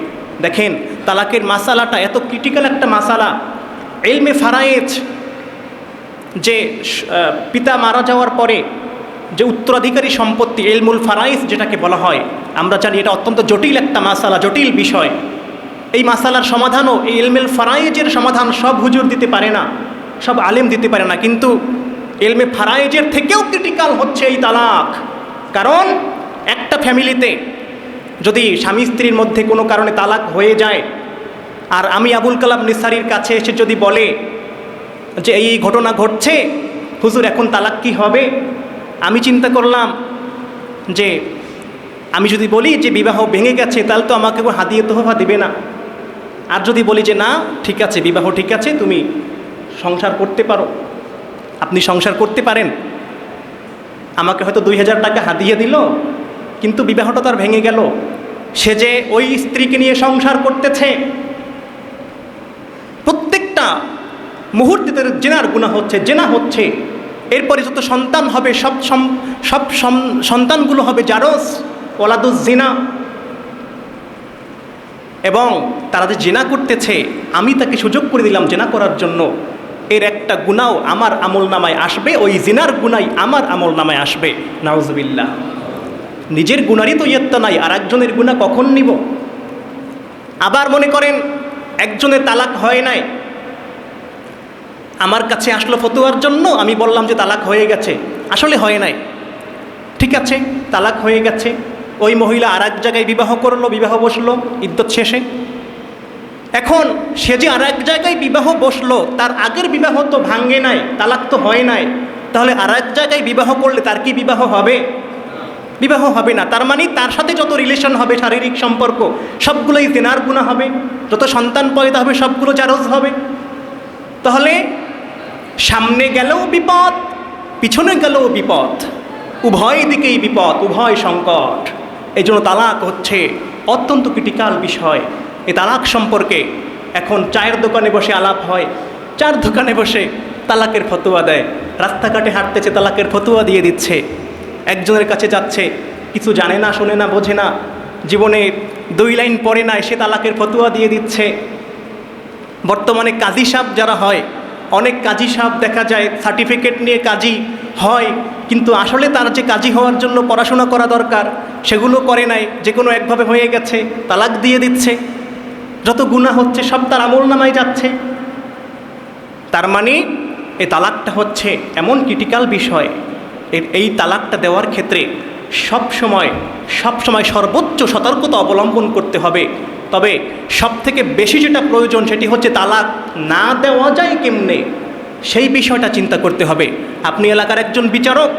দেখেন, তালাকের মাসালাটা এত ক্রিটিক্যাল একটা মাসালা। ইলমে ফারায়েজ, যে পিতা মারা যাওয়ার পরে যে উত্তরাধিকারী সম্পত্তি, ইলমুল ফারায়েজ যেটাকে বলা হয়, আমরা জানি এটা অত্যন্ত জটিল একটা মাসালা, জটিল বিষয়। এই মাসালার সমাধানও, এই ইলমুল ফারায়েজের সমাধান সব হুজুর দিতে পারে না, সব আলেম দিতে পারে না। কিন্তু ইলমে ফারায়েজের থেকেও ক্রিটিক্যাল হচ্ছে এই তালাক। কারণ একটা ফ্যামিলিতে যদি স্বামী স্ত্রীর মধ্যে কোনো কারণে তালাক হয়ে যায়, আর আমি আবুল কালাম নিসারীর কাছে এসে যদি বলে যে এই ঘটনা ঘটছে, হুজুর এখন তালাক কি হবে, আমি চিন্তা করলাম যে আমি যদি বলি যে বিবাহ ভেঙে গেছে, তাহলে তো আমাকে কোনো হাদিয়ে তোহফা দিবে না। আর যদি বলি যে না ঠিক আছে, বিবাহ ঠিক আছে, তুমি সংসার করতে পারো, আপনি সংসার করতে পারেন, আমাকে হয়তো 2000 টাকা হাদিয়ে দিল, কিন্তু বিবাহটা তার ভেঙে গেল। সে যে ওই স্ত্রীকে নিয়ে সংসার করতেছে, প্রত্যেকটা মুহূর্তে তার জেনার গুনাহ হচ্ছে, জেনা হচ্ছে। এরপরে যত সন্তান হবে সব সন্তানগুলো হবে জারজ, ওলাদুজ জিনা। এবং তারা যে জেনা করতেছে, আমি তাকে সুযোগ করে দিলাম জেনা করার জন্য, এর একটা গুনাও আমার আমল নামায় আসবে, ওই জিনার গুনাই আমার আমল নামায় আসবে। নাউজুবিল্লাহ। নিজের গুনারই তো ইয়ত্তা নাই, আর একজনের গুনাহ কখন নিব? আবার মনে করেন একজনের তালাক হয় নাই, আমার কাছে আসলো ফতোয়ার জন্য, আমি বললাম যে তালাক হয়ে গেছে, আসলে হয় নাই, ঠিক আছে তালাক হয়ে গেছে। ওই মহিলা আর এক জায়গায় বিবাহ করলো, বিবাহ বসলো ইদ্যত শেষে। এখন সে যে আর এক জায়গায় বিবাহ বসলো, তার আগের বিবাহ তো ভাঙ্গে নাই, তালাক তো হয় নাই, তাহলে আর এক জায়গায় বিবাহ করলে তার কি বিবাহ হবে? বিবাহ হবে না। তার মানে তার সাথে যত রিলেশন হবে, শারীরিক সম্পর্ক, সবগুলোই জিনার গুনাহ হবে, যত সন্তান পয়দা হবে সবগুলো জারজ হবে। তাহলে সামনে গেলেও বিপদ, পিছনে গেলেও বিপদ, উভয় দিকেই বিপদ, উভয় সংকট। এই জন্য তালাক হচ্ছে অত্যন্ত ক্রিটিক্যাল বিষয়। এই তালাক সম্পর্কে এখন চায়ের দোকানে বসে আলাপ হয়, চার দোকানে বসে তালাকের ফতোয়া দেয়, রাস্তাঘাটে হাঁটতেছে তালাকের ফতোয়া দিয়ে দিচ্ছে। একজনের কাছে যাচ্ছে, কিছু জানে না, শোনে না, বোঝে না, জীবনে 2 লাইন পড়ে না, সে তালাকের ফতোয়া দিয়ে দিচ্ছে। বর্তমানে কাজী সাহেব যারা হয়, অনেক কাজী সাহেব দেখা যায় সার্টিফিকেট নিয়ে কাজী হয়, কিন্তু আসলে তার যে কাজী হওয়ার জন্য পড়াশোনা করা দরকার সেগুলো করে নাই, যে কোনো একভাবে হয়ে গেছে, তালাক দিয়ে দিচ্ছে। যত গুনাহ হচ্ছে সব তার আমল নামায় যাচ্ছে। তার মানে এই তালাকটা হচ্ছে এমন ক্রিটিক্যাল বিষয়, এই তালাকটা দেওয়ার ক্ষেত্রে সবসময় সর্বোচ্চ সতর্কতা অবলম্বন করতে হবে। তবে সবথেকে বেশি যেটা প্রয়োজন সেটি হচ্ছে তালাক না দেওয়া যায় কেমনে, সেই বিষয়টা চিন্তা করতে হবে। আপনি এলাকার একজন বিচারক,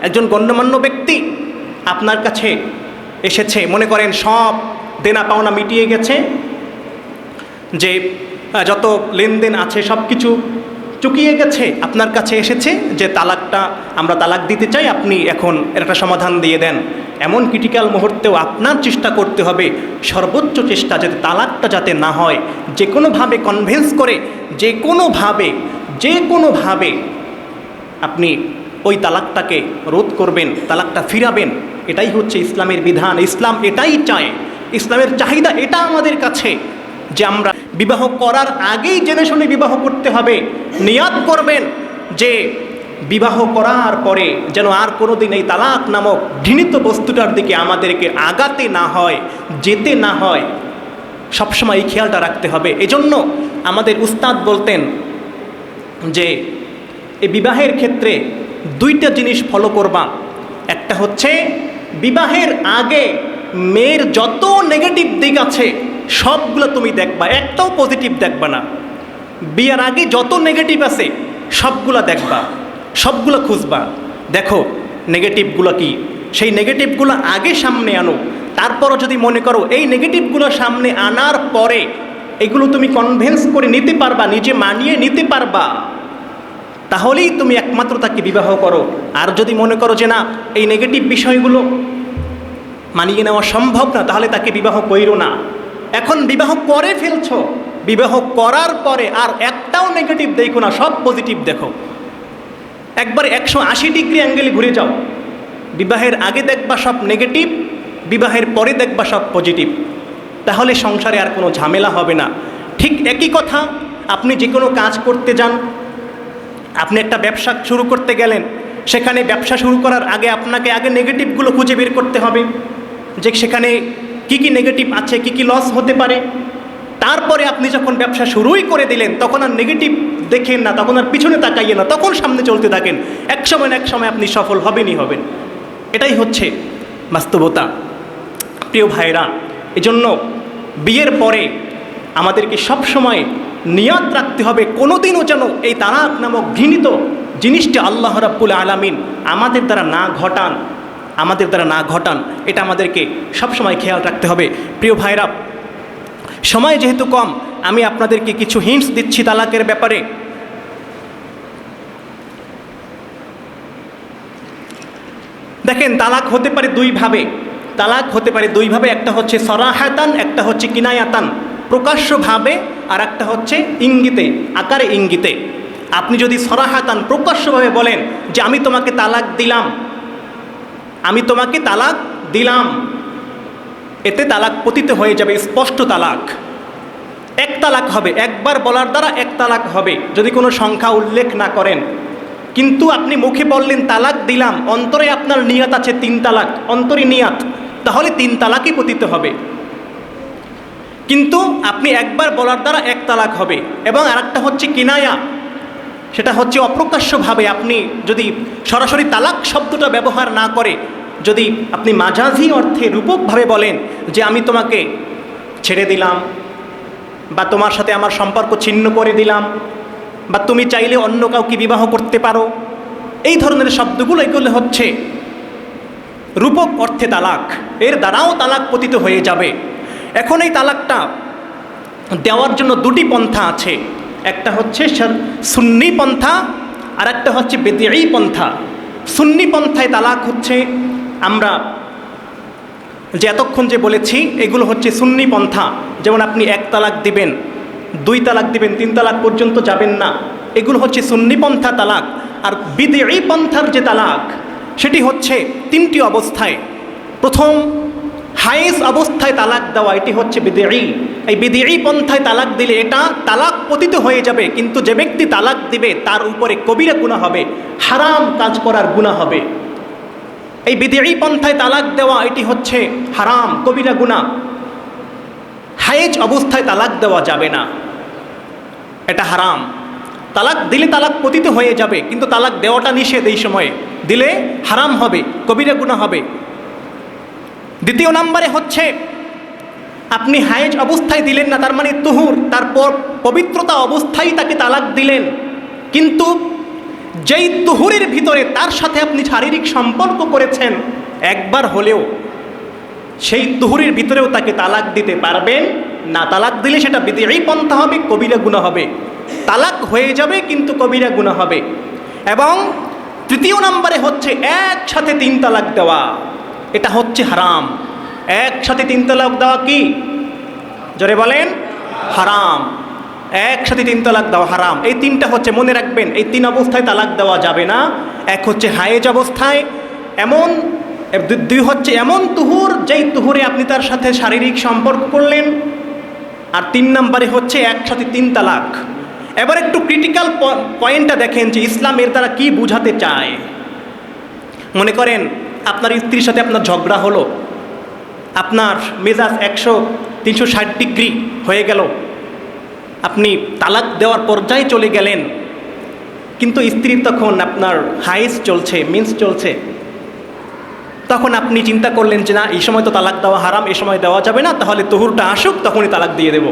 একজন গণ্যমান্য ব্যক্তি আপনার কাছে এসেছে, মনে করেন সব দেনা পাওনা মিটিয়ে গেছে, যে যত লেনদেন আছে সব কিছু চুকিয়ে গেছে, আপনার কাছে এসেছে যে তালাকটা আমরা তালাক দিতে চাই, আপনি এখন এর একটা সমাধান দিয়ে দেন। এমন ক্রিটিক্যাল মুহূর্তেও আপনার চেষ্টা করতে হবে, সর্বোচ্চ চেষ্টা যাতে তালাকটা যাতে না হয়, যে কোনোভাবে কনভিন্স করে, যে কোনোভাবে আপনি ওই তালাকটাকে রোধ করবেন, তালাকটা ফিরাবেন। এটাই হচ্ছে ইসলামের বিধান, ইসলাম এটাই চায়, ইসলামের চাহিদা এটা আমাদের কাছে, যে আমরা বিবাহ করার আগেই জেনে শুনে বিবাহ করতে হবে। নিয়াত করবেন যে বিবাহ করার পরে যেন আর কোনো দিন এই তালাক নামক ঘৃণিত বস্তুটার দিকে আমাদেরকে আগাতে না হয়, যেতে না হয়, সবসময় এই খেয়ালটা রাখতে হবে। এজন্য আমাদের উস্তাদ বলতেন যে এই বিবাহের ক্ষেত্রে 2টা জিনিস ফলো করবা। একটা হচ্ছে বিবাহের আগে মেয়ের যত নেগেটিভ দিক আছে সবগুলো তুমি দেখবা, একটাও পজিটিভ দেখবা না। বিয়ের আগে যত নেগেটিভ আছে সবগুলো দেখবা, সবগুলো খুঁজবা, দেখো নেগেটিভগুলো কি, সেই নেগেটিভগুলো আগে সামনে আনো। তারপরও যদি মনে করো এই নেগেটিভগুলো সামনে আনার পরে এগুলো তুমি কনভিন্স করে নিতে পারবা, নিজে মানিয়ে নিতে পারবা, তাহলেই তুমি একমাত্র তাকে বিবাহ করো। আর যদি মনে করো যে না এই নেগেটিভ বিষয়গুলো মানিয়ে নেওয়া সম্ভব না, তাহলে তাকে বিবাহ কইরো না। এখন বিবাহ করে ফেলছো, বিবাহ করার পরে আর একটাও নেগেটিভ দেখো না, সব পজিটিভ দেখো। একবার 180 ডিগ্রি অ্যাঙ্গেলে ঘুরে যাও। বিবাহের আগে দেখবা সব নেগেটিভ, বিবাহের পরে দেখবা সব পজিটিভ, তাহলে সংসারে আর কোনো ঝামেলা হবে না। ঠিক একই কথা, আপনি যে কোনো কাজ করতে যান, আপনি একটা ব্যবসা শুরু করতে গেলেন, সেখানে ব্যবসা শুরু করার আগে আপনাকে আগে নেগেটিভগুলো খুঁজে বের করতে হবে, যে সেখানে কি কি নেগেটিভ আছে, কি কি লস হতে পারে। তারপরে আপনি যখন ব্যবসা শুরুই করে দিলেন, তখন আর নেগেটিভ দেখেন না, তখন আর পিছনে তাকাইয়ে না, তখন সামনে চলতে থাকেন। এক সময় না এক সময় আপনি সফল হবেনই হবেন। এটাই হচ্ছে বাস্তবতা। প্রিয় ভাইরা, এজন্য বিয়ের পরে আমাদেরকে সবসময় নিয়াত রাখতে হবে, কোনোদিনও যেন এই তালাক নামক ঘৃণিত জিনিসটি আল্লাহ রাব্বুল আলামিন আমাদের দ্বারা না ঘটান। এটা আমাদেরকে সবসময় খেয়াল রাখতে হবে। প্রিয় ভাইরা, সময় যেহেতু কম, আমি আপনাদেরকে কিছু হিন্টস দিচ্ছি তালাকের ব্যাপারে। দেখেন, তালাক হতে পারে দুই ভাবে। একটা হচ্ছে সরাহাতান, একটা হচ্ছে কিনায়াতান, প্রকাশ্যভাবে, আর একটা হচ্ছে ইঙ্গিতে, আকারে ইঙ্গিতে। আপনি যদি সরাহাতান প্রকাশ্যভাবে বলেন যে আমি তোমাকে তালাক দিলাম, এতে তালাক পতিত হয়ে যাবে, স্পষ্ট তালাক। এক তালাক হবে, একবার বলার দ্বারা এক তালাক হবে, যদি কোনো সংখ্যা উল্লেখ না করেন। কিন্তু আপনি মুখে বললেন তালাক দিলাম, অন্তরে আপনার নিয়াত আছে 3 তালাক, অন্তরে নিয়াত, তাহলে 3 তালাকই পতিত হবে। কিন্তু আপনি একবার বলার দ্বারা এক তালাক হবে। এবং আরেকটা হচ্ছে কিনায়া, সেটা হচ্ছে অপ্রকাশ্যভাবে আপনি যদি সরাসরি তালাক শব্দটা ব্যবহার না করে, যদি আপনি মাজাজি অর্থে রূপকভাবে বলেন যে আমি তোমাকে ছেড়ে দিলাম, বা তোমার সাথে আমার সম্পর্ক ছিন্ন করে দিলাম, বা তুমি চাইলে অন্য কাউকে বিবাহ করতে পারো, এই ধরনের শব্দগুলো, এগুলো হচ্ছে রূপক অর্থে তালাক। এর দ্বারাও তালাক পতিত হয়ে যাবে। এখন এই তালাকটা দেওয়ার জন্য 2টি পন্থা আছে। একটা হচ্ছে সুন্নি পন্থা, আর একটা হচ্ছে বিদঈ পন্থা। সুন্নি পন্থায় তালাক হচ্ছে, আমরা যে এতক্ষণ যে বলেছি এগুলো হচ্ছে সুন্নি পন্থা। যেমন আপনি 1 তালাক দিবেন, 2 তালাক দিবেন, 3 তালাক পর্যন্ত যাবেন না, এগুলো হচ্ছে সুন্নি পন্থা তালাক। আর বিদঈ পন্থার যে তালাক, সেটি হচ্ছে 3টি অবস্থায়। প্রথম, হায়েজ অবস্থায় তালাক দেওয়া, এটি হচ্ছে বিদঈ। এই বিদঈ পন্থায় তালাক দিলে এটা তালাক পতিত হয়ে যাবে, কিন্তু যে ব্যক্তি তালাক দিবে তার উপরে কবিরা গুনাহ হবে, হারাম কাজ করার গুনাহ হবে। এই বিদঈ পন্থায় তালাক দেওয়া, এটি হচ্ছে হারাম, কবিরা গুনাহ। হায়েজ অবস্থায় তালাক দেওয়া যাবে না, এটা হারাম। তালাক দিলে তালাক পতিত হয়ে যাবে, কিন্তু তালাক দেওয়াটা নিষেধ। এই সময়ে দিলে হারাম হবে, কবিরা গুনাহ হবে। দ্বিতীয় নম্বরে হচ্ছে আপনি হায়েজ অবস্থায় দিলেন না, তার মানে তুহুর, তারপর পবিত্রতা অবস্থায় তাকে তালাক দিলেন, কিন্তু যেই তুহুরের ভিতরে তার সাথে আপনি শারীরিক সম্পর্ক করেছেন একবার হলেও, সেই তুহুরের ভিতরেও তাকে তালাক দিতে পারবেন না। তালাক দিলে সেটা বিদঈ পন্থা হবে, কবিরা গুনাহ হবে। তালাক হয়ে যাবে কিন্তু কবিরা গুনাহ হবে। এবং তৃতীয় নম্বরে হচ্ছে একসাথে 3 তালাক দেওয়া, এটা হচ্ছে হারাম। একসাথে 3 তালাক দেওয়া কি? জোরে বলেন, হারাম। একসাথে 3 তালাক দেওয়া হারাম। এই 3টা হচ্ছে, মনে রাখবেন, এই 3 অবস্থায় তালাক দেওয়া যাবে না। এক হচ্ছে হায়েজ অবস্থায়, 2 হচ্ছে এমন তুহুর যেই তুহুরে আপনি তার সাথে শারীরিক সম্পর্ক করলেন, আর 3 নম্বরে হচ্ছে একসাথে 3 তালাক। এবার একটু ক্রিটিক্যাল পয়েন্টটা দেখেন যে ইসলাম এর দ্বারা কি বুঝাতে চায়। মনে করেন আপনার স্ত্রীর সাথে আপনার ঝগড়া হলো, আপনার মেজাজ 100-360 ডিগ্রি হয়ে গেল, আপনি তালাক দেওয়ার পর্যায়ে চলে গেলেন, কিন্তু স্ত্রীর তখন আপনার হাইজ চলছে, মিন্স চলছে। তখন আপনি চিন্তা করলেন যে না, এই সময় তো তালাক দেওয়া হারাম, এই সময় দেওয়া যাবে না, তাহলে তুহুরটা আসুক তখনই তালাক দিয়ে দেব।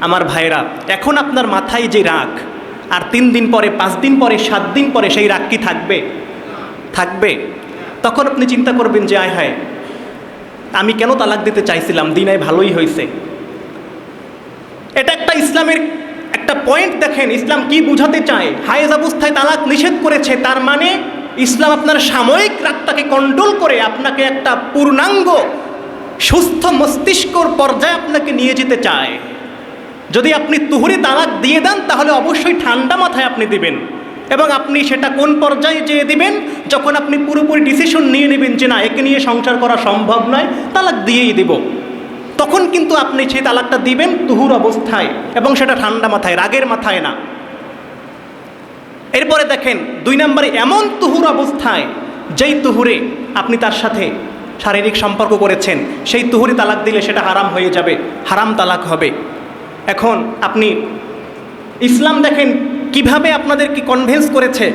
আমার ভাইরা, এখন আপনার মাথায় যে রাগ, আর 3 দিন পরে, 5 দিন পরে, 7 দিন পরে সেই রাগ কি থাকবে? তখন আপনি চিন্তা করবেন যে আয় হায়, আমি কেন তালাক দিতে চাইছিলাম, দিনায় ভালোই হয়েছে। এটা একটা ইসলামের একটা পয়েন্ট। দেখেন ইসলাম কি বুঝাতে চায়। হায়েজ অবস্থায় তালাক নিষেধ করেছে, তার মানে ইসলাম আপনার সাময়িক রাগটাকে কন্ট্রোল করে আপনাকে একটা পূর্ণাঙ্গ সুস্থ মস্তিষ্কর পর্যায়ে আপনাকে নিয়ে যেতে চায়। যদি আপনি তুহুরে তালাক দিয়ে দেন, তাহলে অবশ্যই ঠান্ডা মাথায় আপনি দিবেন, এবং আপনি সেটা কোন পর্যায়ে যেয়ে দিবেন, যখন আপনি পুরোপুরি ডিসিশন নিয়ে নেবেন যে না, একে নিয়ে সংসার করা সম্ভব নয়, তালাক দিয়েই দেব, তখন কিন্তু আপনি সেই তালাকটা দিবেন তুহুর অবস্থায়, এবং সেটা ঠান্ডা মাথায়, রাগের মাথায় না। এরপরে দেখেন 2 নম্বরে এমন তুহুর অবস্থায়, যেই তুহুরে আপনি তার সাথে শারীরিক সম্পর্ক করেছেন, সেই তুহুরে তালাক দিলে সেটা হারাম হয়ে যাবে, হারাম তালাক হবে। এখন আপনি ইসলাম দেখেন কিভাবে আপনাদেরকে কনভিন্স করেছে।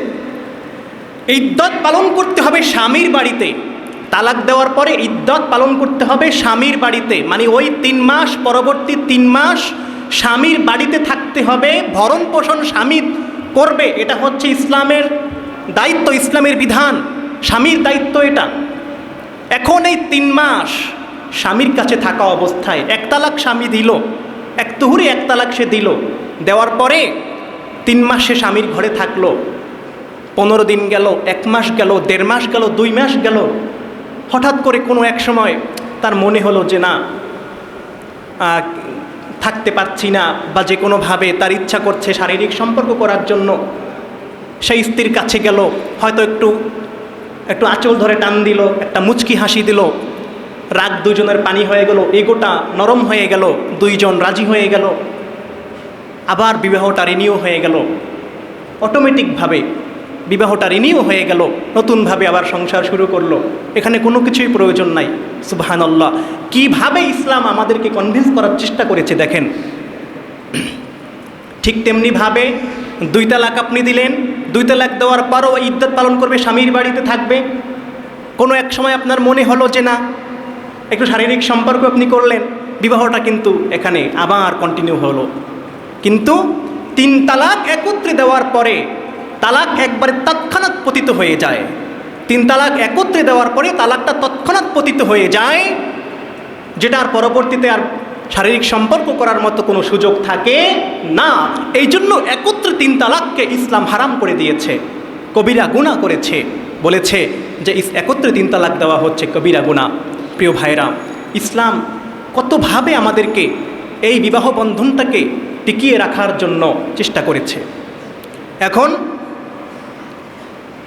ইদ্দত পালন করতে হবে স্বামীর বাড়িতে, তালাক দেওয়ার পরে ইদ্দত পালন করতে হবে স্বামীর বাড়িতে, মানে ওই 3 মাস পরবর্তী 3 মাস স্বামীর বাড়িতে থাকতে হবে, ভরণ পোষণ স্বামী করবে। এটা হচ্ছে ইসলামের দায়িত্ব, ইসলামের বিধান, স্বামীর দায়িত্ব এটা। এখন এই 3 মাস স্বামীর কাছে থাকা অবস্থায় 1 তালাক স্বামী দিল, 1 তুহুরি 1 তালাক সে দিল, দেওয়ার পরে 3 মাস সে স্বামীর ঘরে থাকলো, 15 দিন গেল, 1 মাস গেল, 1.5 মাস গেল, 2 মাস গেল, হঠাৎ করে কোনো এক সময় তার মনে হলো যে না, থাকতে পারছি না, বা যে কোনোভাবে তার ইচ্ছা করছে শারীরিক সম্পর্ক করার জন্য। সেই স্ত্রীর কাছে গেল, হয়তো একটু আঁচল ধরে টান দিল, একটা মুচকি হাসি দিল, রাগ দুজনের পানি হয়ে গেল, এগোটা নরম হয়ে গেল, 2 জন রাজি হয়ে গেল, আবার বিবাহটা রিনিউ হয়ে গেল, অটোমেটিকভাবে বিবাহটা রিনিউ হয়ে গেল, নতুনভাবে আবার সংসার শুরু করলো। এখানে কোনো কিছুই প্রয়োজন নাই। সুবহানাল্লাহ, কিভাবে ইসলাম আমাদেরকে কনভিন্স করার চেষ্টা করেছে দেখেন। ঠিক তেমনিভাবে 2 তালাক আপনি দিলেন, 2 তালাক দেওয়ার পরও ইদ্দত পালন করবে, স্বামীর বাড়িতে থাকবে। কোনো এক সময় আপনার মনে হলো যে না, একটু শারীরিক সম্পর্ক আপনি করলেন, বিবাহটা কিন্তু এখানে আবার কন্টিনিউ হলো। কিন্তু 3 তালাক একত্রে দেওয়ার পরে তালাক একবারে তৎক্ষণাৎ পতিত হয়ে যায়। 3 তালাক একত্রে দেওয়ার পরে তালাকটা তৎক্ষণাৎ পতিত হয়ে যায়, যেটার পরবর্তীতে আর শারীরিক সম্পর্ক করার মতো কোনো সুযোগ থাকে না। এই জন্য একত্রে 3 তালাককে ইসলাম হারাম করে দিয়েছে, কবিরা গুনাহ করেছে, বলেছে যে একত্রে 3 তালাক দেওয়া হচ্ছে কবিরা গুনাহ। প্রিয় ভাইরা, ইসলাম কতভাবে আমাদেরকে এই বিবাহ বন্ধনটাকে টিকিয়ে রাখার জন্য চেষ্টা করেছে। এখন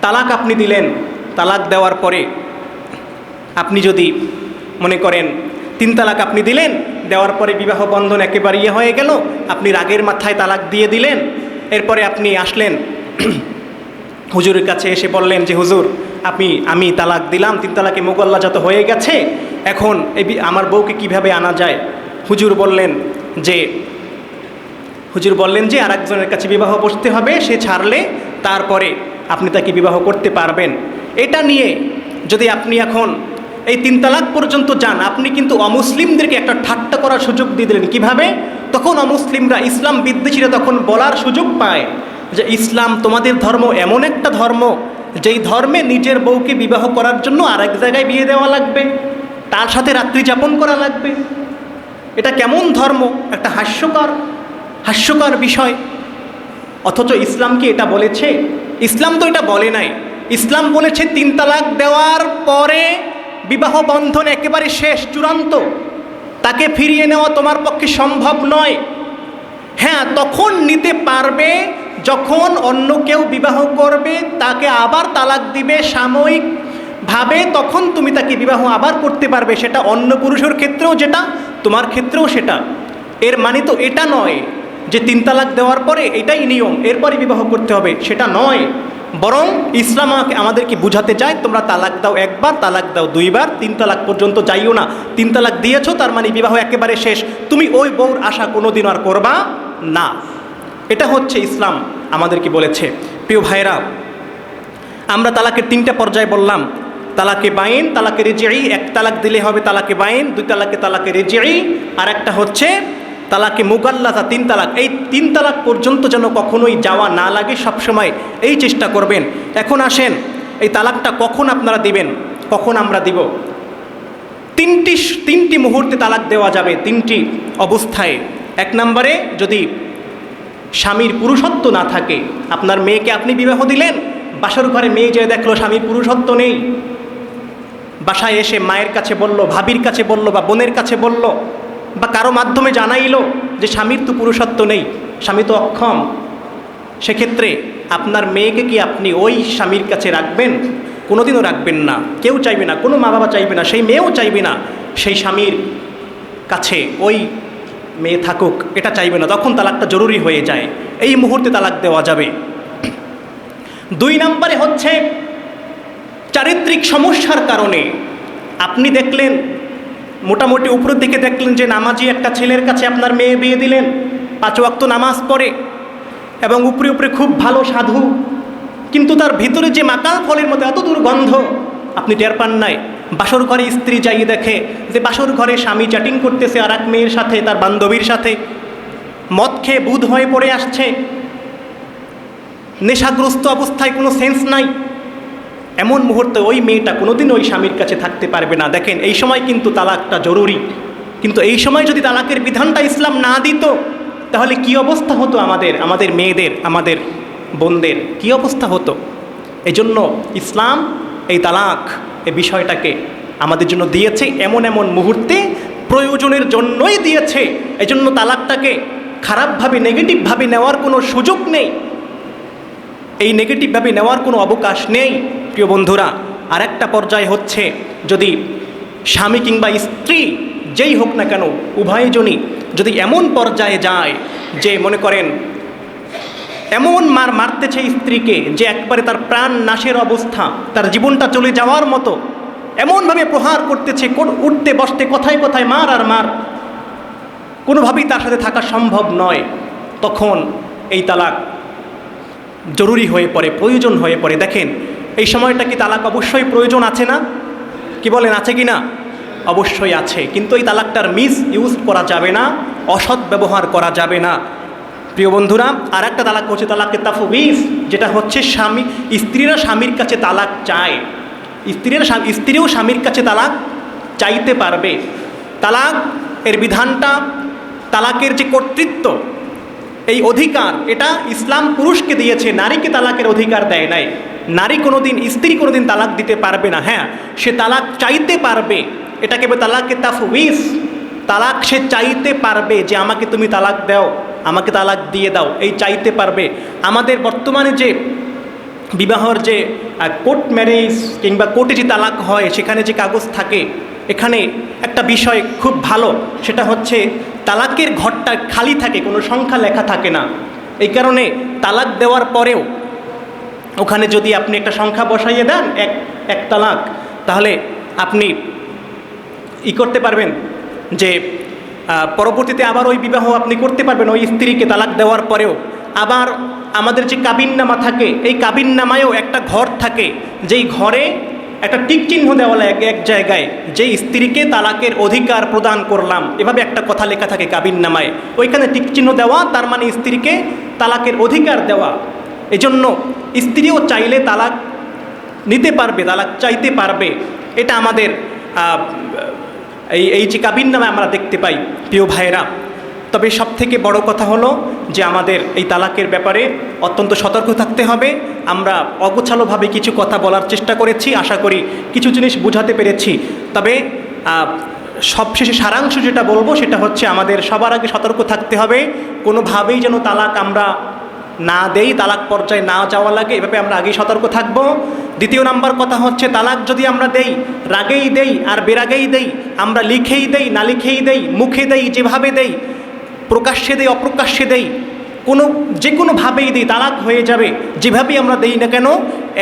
তালাক আপনি দিলেন, তালাক দেওয়ার পরে আপনি যদি মনে করেন 3 তালাক আপনি দিলেন, দেওয়ার পরে বিবাহ বন্ধন একেবারে হয়ে গেল, আপনি রাগের মাথায় তালাক দিয়ে দিলেন। এরপরে আপনি আসলেন হুজুরের কাছে, এসে বললেন যে হুজুর আমি তালাক দিলাম, 3 তালাকে মোগল্লাজাত হয়ে গেছে, এখন আমার বউকে কিভাবে আনা যায়। হুজুর বললেন যে আরেকজনের কাছে বিবাহ বসতে হবে, সে ছাড়লে তারপরে আপনি তাকে বিবাহ করতে পারবেন। এটা নিয়ে যদি আপনি এখন এই 3 তালাক পর্যন্ত যান, আপনি কিন্তু অমুসলিমদেরকে একটা ঠাট্টা করার সুযোগ দিয়ে দিলেন। কীভাবে? তখন অমুসলিমরা, ইসলাম বিদ্বেষীরা তখন বলার সুযোগ পায় যে ইসলাম তোমাদের ধর্ম এমন একটা ধর্ম যেই ধর্মে নিজের বউকে বিবাহ করার জন্য আরেক জায়গায় বিয়ে দেওয়া লাগবে, তার সাথে রাত্রি যাপন করা লাগবে। এটা কেমন ধর্ম? একটা হাস্যকর বিষয়। অথচ ইসলাম কি এটা বলেছে? ইসলাম তো এটা বলে নাই। ইসলাম বলেছে 3 তালাক দেওয়ার পরে বিবাহ বন্ধন একেবারে শেষ, চূড়ান্ত, তাকে ফিরিয়ে নেওয়া তোমার পক্ষে সম্ভব নয়। হ্যাঁ, তখন নিতে পারবে যখন অন্য কেউ বিবাহ করবে, তাকে আবার তালাক দিবে সাময়িকভাবে, তখন তুমি তাকে বিবাহ আবার করতে পারবে। সেটা অন্য পুরুষের ক্ষেত্রেও যেটা, তোমার ক্ষেত্রেও সেটা। এর মানে তো এটা নয় যে 3 তালাক দেওয়ার পরে এটাই নিয়ম, এরপরে বিবাহ করতে হবে, সেটা নয়। বরং ইসলাম আমাদেরকে বুঝাতে চায় তোমরা তালাক দাও 1 বার, তালাক দাও 2 বার, 3 তালাক পর্যন্ত যাইও না। 3 তালাক দিয়েছো তার মানে বিবাহ একেবারে শেষ, তুমি ওই বউর আশা কোনোদিন আর করবা না। এটা হচ্ছে ইসলাম আমাদেরকে বলেছে। প্রিয় ভাইরা, আমরা তালাকের 3টা পর্যায় বললাম। তালাকে বাইন, তালাকে রেজিই, 1 তালাক দিলে হবে তালাকে বাইন, 2 তালাকে তালাকে রেজিই, আর একটা হচ্ছে তালাকে মুগাল্লাজা, 3 তালাক। এই 3 তালাক পর্যন্ত যেন কখনোই যাওয়া না লাগে, সবসময় এই চেষ্টা করবেন। এখন আসেন, এই তালাকটা কখন আপনারা দিবেন, কখন আমরা দিব? 3টি মুহূর্তে তালাক দেওয়া যাবে, 3টি অবস্থায়। 1 নম্বরে যদি স্বামীর পুরুষত্ব না থাকে, আপনার মেয়েকে আপনি বিবাহ দিলেন, বাসর ঘরে মেয়ে যেয়ে দেখলো স্বামীর পুরুষত্ব নেই, বাসায় এসে মায়ের কাছে বলল, ভাবির কাছে বলল, বা বোনের কাছে বলল, বা কারো মাধ্যমে জানাইলো যে স্বামীর তো পুরুষত্ব নেই, স্বামী তো অক্ষম, সেক্ষেত্রে আপনার মেয়েকে কি আপনি ওই স্বামীর কাছে রাখবেন? কোনোদিনও রাখবেন না। কেউ চাইবে না, কোনো মা বাবা চাইবে না, সেই মেয়েও চাইবে না সেই স্বামীর কাছে ওই মেয়ে থাকুক, এটা চাইবে না। তখন তালাকটা জরুরি হয়ে যায়, এই মুহূর্তে তালাক দেওয়া যাবে। 2 নম্বরে হচ্ছে চারিত্রিক সমস্যার কারণে আপনি দেখলেন মোটামুটি উপরের দিকে দেখলেন যে নামাজি একটা ছেলের কাছে আপনার মেয়ে বিয়ে দিলেন, 5 ওয়াক্ত নামাজ পড়ে এবং উপরে উপরে খুব ভালো সাধু, কিন্তু তার ভিতরে যে মাকাল ফলের মতো এত দুর্গন্ধ আপনি টের পান নাই। বাসর ঘরে স্ত্রী যাইয়ে দেখে যে বাসর ঘরে স্বামী চ্যাটিং করতেছে আর এক মেয়ের সাথে, তার বান্ধবীর সাথে, মদ খেয়ে বুধ হয়ে পড়ে আসছে, নেশাগ্রস্ত অবস্থায়, কোনো সেন্স নাই। এমন মুহূর্তে ওই মেয়েটা কোনোদিন ওই স্বামীর কাছে থাকতে পারবে না। দেখেন, এই সময় কিন্তু তালাকটা জরুরি, কিন্তু এই সময় যদি তালাকের বিধানটা ইসলাম না দিত তাহলে কি অবস্থা হতো আমাদের মেয়েদের, আমাদের বোনদের কি অবস্থা হতো। এজন্য ইসলাম এই তালাক এই বিষয়টাকে আমাদের জন্য দিয়েছে, এমন এমন মুহূর্তে প্রয়োজনের জন্যই দিয়েছে। এজন্য তালাকটাকে খারাপভাবে, নেগেটিভভাবে নেওয়ার কোনো সুযোগ নেই, এই নেগেটিভভাবে নেওয়ার কোনো অবকাশ নেই। প্রিয় বন্ধুরা, আর একটা পর্যায়ে হচ্ছে যদি স্বামী কিংবা স্ত্রী যেই হোক না কেন উভয়জনই যদি এমন পর্যায়ে যায় যে মনে করেন এমন মারতেছে স্ত্রীকে যে একবারে তার প্রাণ নাশের অবস্থা, তার জীবনটা চলে যাওয়ার মতো এমনভাবে প্রহার করতেছে, উঠতে বসতে কথায় কথায় মার আর মার, কোনোভাবেই তার সাথে থাকা সম্ভব নয়, তখন এই তালাক জরুরি হয়ে পড়ে, প্রয়োজন হয়ে পড়ে। দেখেন, এই সময়টা কি তালাক অবশ্যই প্রয়োজন আছে না? কি বলেন, আছে কি না? অবশ্যই আছে, কিন্তু এই তালাকটার মিস ইউজ করা যাবে না, অসৎ ব্যবহার করা যাবে না। প্রিয় বন্ধুরা, আর একটা তালাক হচ্ছে তালাকে তাফউইজ, যেটা হচ্ছে স্ত্রীরা স্বামীর কাছে তালাক চায়, স্ত্রীও স্বামীর কাছে তালাক চাইতে পারবে। তালাক এর বিধানটা, তালাকের যে কর্তৃত্ব, এই অধিকার, এটা ইসলাম পুরুষকে দিয়েছে, নারীকে তালাকের অধিকার দেয় নাই। নারী কোনোদিন, স্ত্রী কোনোদিন তালাক দিতে পারবে না। হ্যাঁ, সে তালাক চাইতে পারবে, এটাকে তালাকে তাফউইজ, তালাক সে চাইতে পারবে যে আমাকে তুমি তালাক দাও, আমাকে তালাক দিয়ে দাও, এই চাইতে পারবে। আমাদের বর্তমানে যে বিবাহর যে কোর্ট ম্যারেজ কিংবা কোর্টে যে তালাক হয়, সেখানে যে কাগজ থাকে, এখানে একটা বিষয় খুব ভালো, সেটা হচ্ছে তালাকের ঘরটা খালি থাকে, কোনো সংখ্যা লেখা থাকে না। এই কারণে তালাক দেওয়ার পরেও ওখানে যদি আপনি একটা সংখ্যা বসাইয়ে দেন, এক তালাক, তাহলে আপনি করতে পারবেন যে পরবর্তীতে আবার ওই বিবাহ আপনি করতে পারবেন ওই স্ত্রীকে তালাক দেওয়ার পরেও। আবার আমাদের যে কাবিননামা থাকে, এই কাবিননামায়ও একটা ঘর থাকে, যেই ঘরে একটা টিক চিহ্ন দেওয়া লাগে এক জায়গায়, যেই স্ত্রীকে তালাকের অধিকার প্রদান করলাম, এভাবে একটা কথা লেখা থাকে কাবিননামায়, ওইখানে টিক চিহ্ন দেওয়া, তার মানে স্ত্রীকে তালাকের অধিকার দেওয়া। এজন্য স্ত্রীও চাইলে তালাক নিতে পারবে, তালাক চাইতে পারবে। এটা আমাদের এই যে কাবিননামায় আমরা দেখতে পাই। প্রিয় ভাইয়েরা, তবে সবথেকে বড় কথা হলো যে আমাদের এই তালাকের ব্যাপারে অত্যন্ত সতর্ক থাকতে হবে। আমরা অগোছালোভাবে কিছু কথা বলার চেষ্টা করেছি, আশা করি কিছু জিনিস বোঝাতে পেরেছি। তবে সবশেষে সারাংশ যেটা বলবো সেটা হচ্ছে আমাদের সবার আগে সতর্ক থাকতে হবে, কোনোভাবেই যেন তালাক আমরা না দেই, তালাক পর্যায়ে না যাওয়া লাগে, এভাবে আমরা আগেই সতর্ক থাকব। দ্বিতীয় নাম্বার কথা হচ্ছে, তালাক যদি আমরা দেই, রাগেই দেই আর বেরাগেই দেই, আমরা লিখেই দেই না লিখেই দেই, মুখে দেই যেভাবে দেই, প্রকাশ্যে দেই অপ্রকাশ্যে দেই, যে কোনোভাবেই দিই, তালাক হয়ে যাবে। যেভাবেই আমরা দেই না কেন,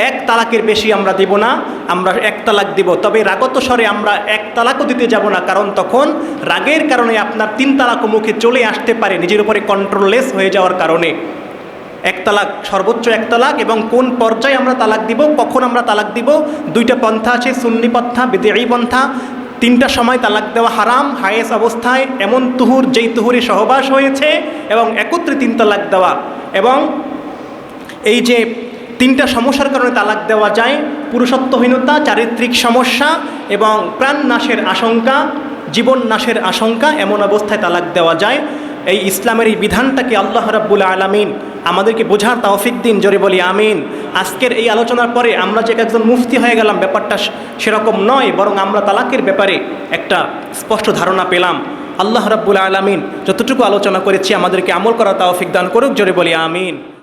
এক তালাকের বেশি আমরা দেব না, আমরা এক তালাক দেব। তবে রাগত স্বরে আমরা এক তালাকও দিতে যাব না, কারণ তখন রাগের কারণে আপনার 3 তালাকও মুখে চলে আসতে পারে, নিজের উপরে কন্ট্রোললেস হয়ে যাওয়ার কারণে। এক তালাক, সর্বোচ্চ এক তালাক, এবং কোন পর্যায়ে আমরা তালাক দিব, কখন আমরা তালাক দিব, 2টা পন্থা আছে, সুন্নি পন্থা, বিদঈ পন্থা। 3টা সময় তালাক দেওয়া হারাম, হায়েস অবস্থায়, এমন তুহুর যেই তুহুরে সহবাস হয়েছে, এবং একত্রে 3 তালাক দেওয়া। এবং এই যে 3টা সমস্যার কারণে তালাক দেওয়া যায়, পুরুষত্বহীনতা, চারিত্রিক সমস্যা এবং প্রাণ নাশের আশঙ্কা, জীবন নাশের আশঙ্কা, এমন অবস্থায় তালাক দেওয়া যায়। এই ইসলামের এই বিধানটাকে আল্লাহ রাব্বুল আলামিন আমাদেরকে বোঝার তৌফিক দিন, জোরে বলি আমিন। আজকের এই আলোচনার পরে আমরা যে একজন মুফতি হয়ে গেলাম, ব্যাপারটা সেরকম নয়, বরং আমরা তালাকের ব্যাপারে একটা স্পষ্ট ধারণা পেলাম। আল্লাহ রাব্বুল আলামিন যতটুকু আলোচনা করেছি আমাদেরকে আমল করার তৌফিক দান করুক, জোরে বলি আমিন।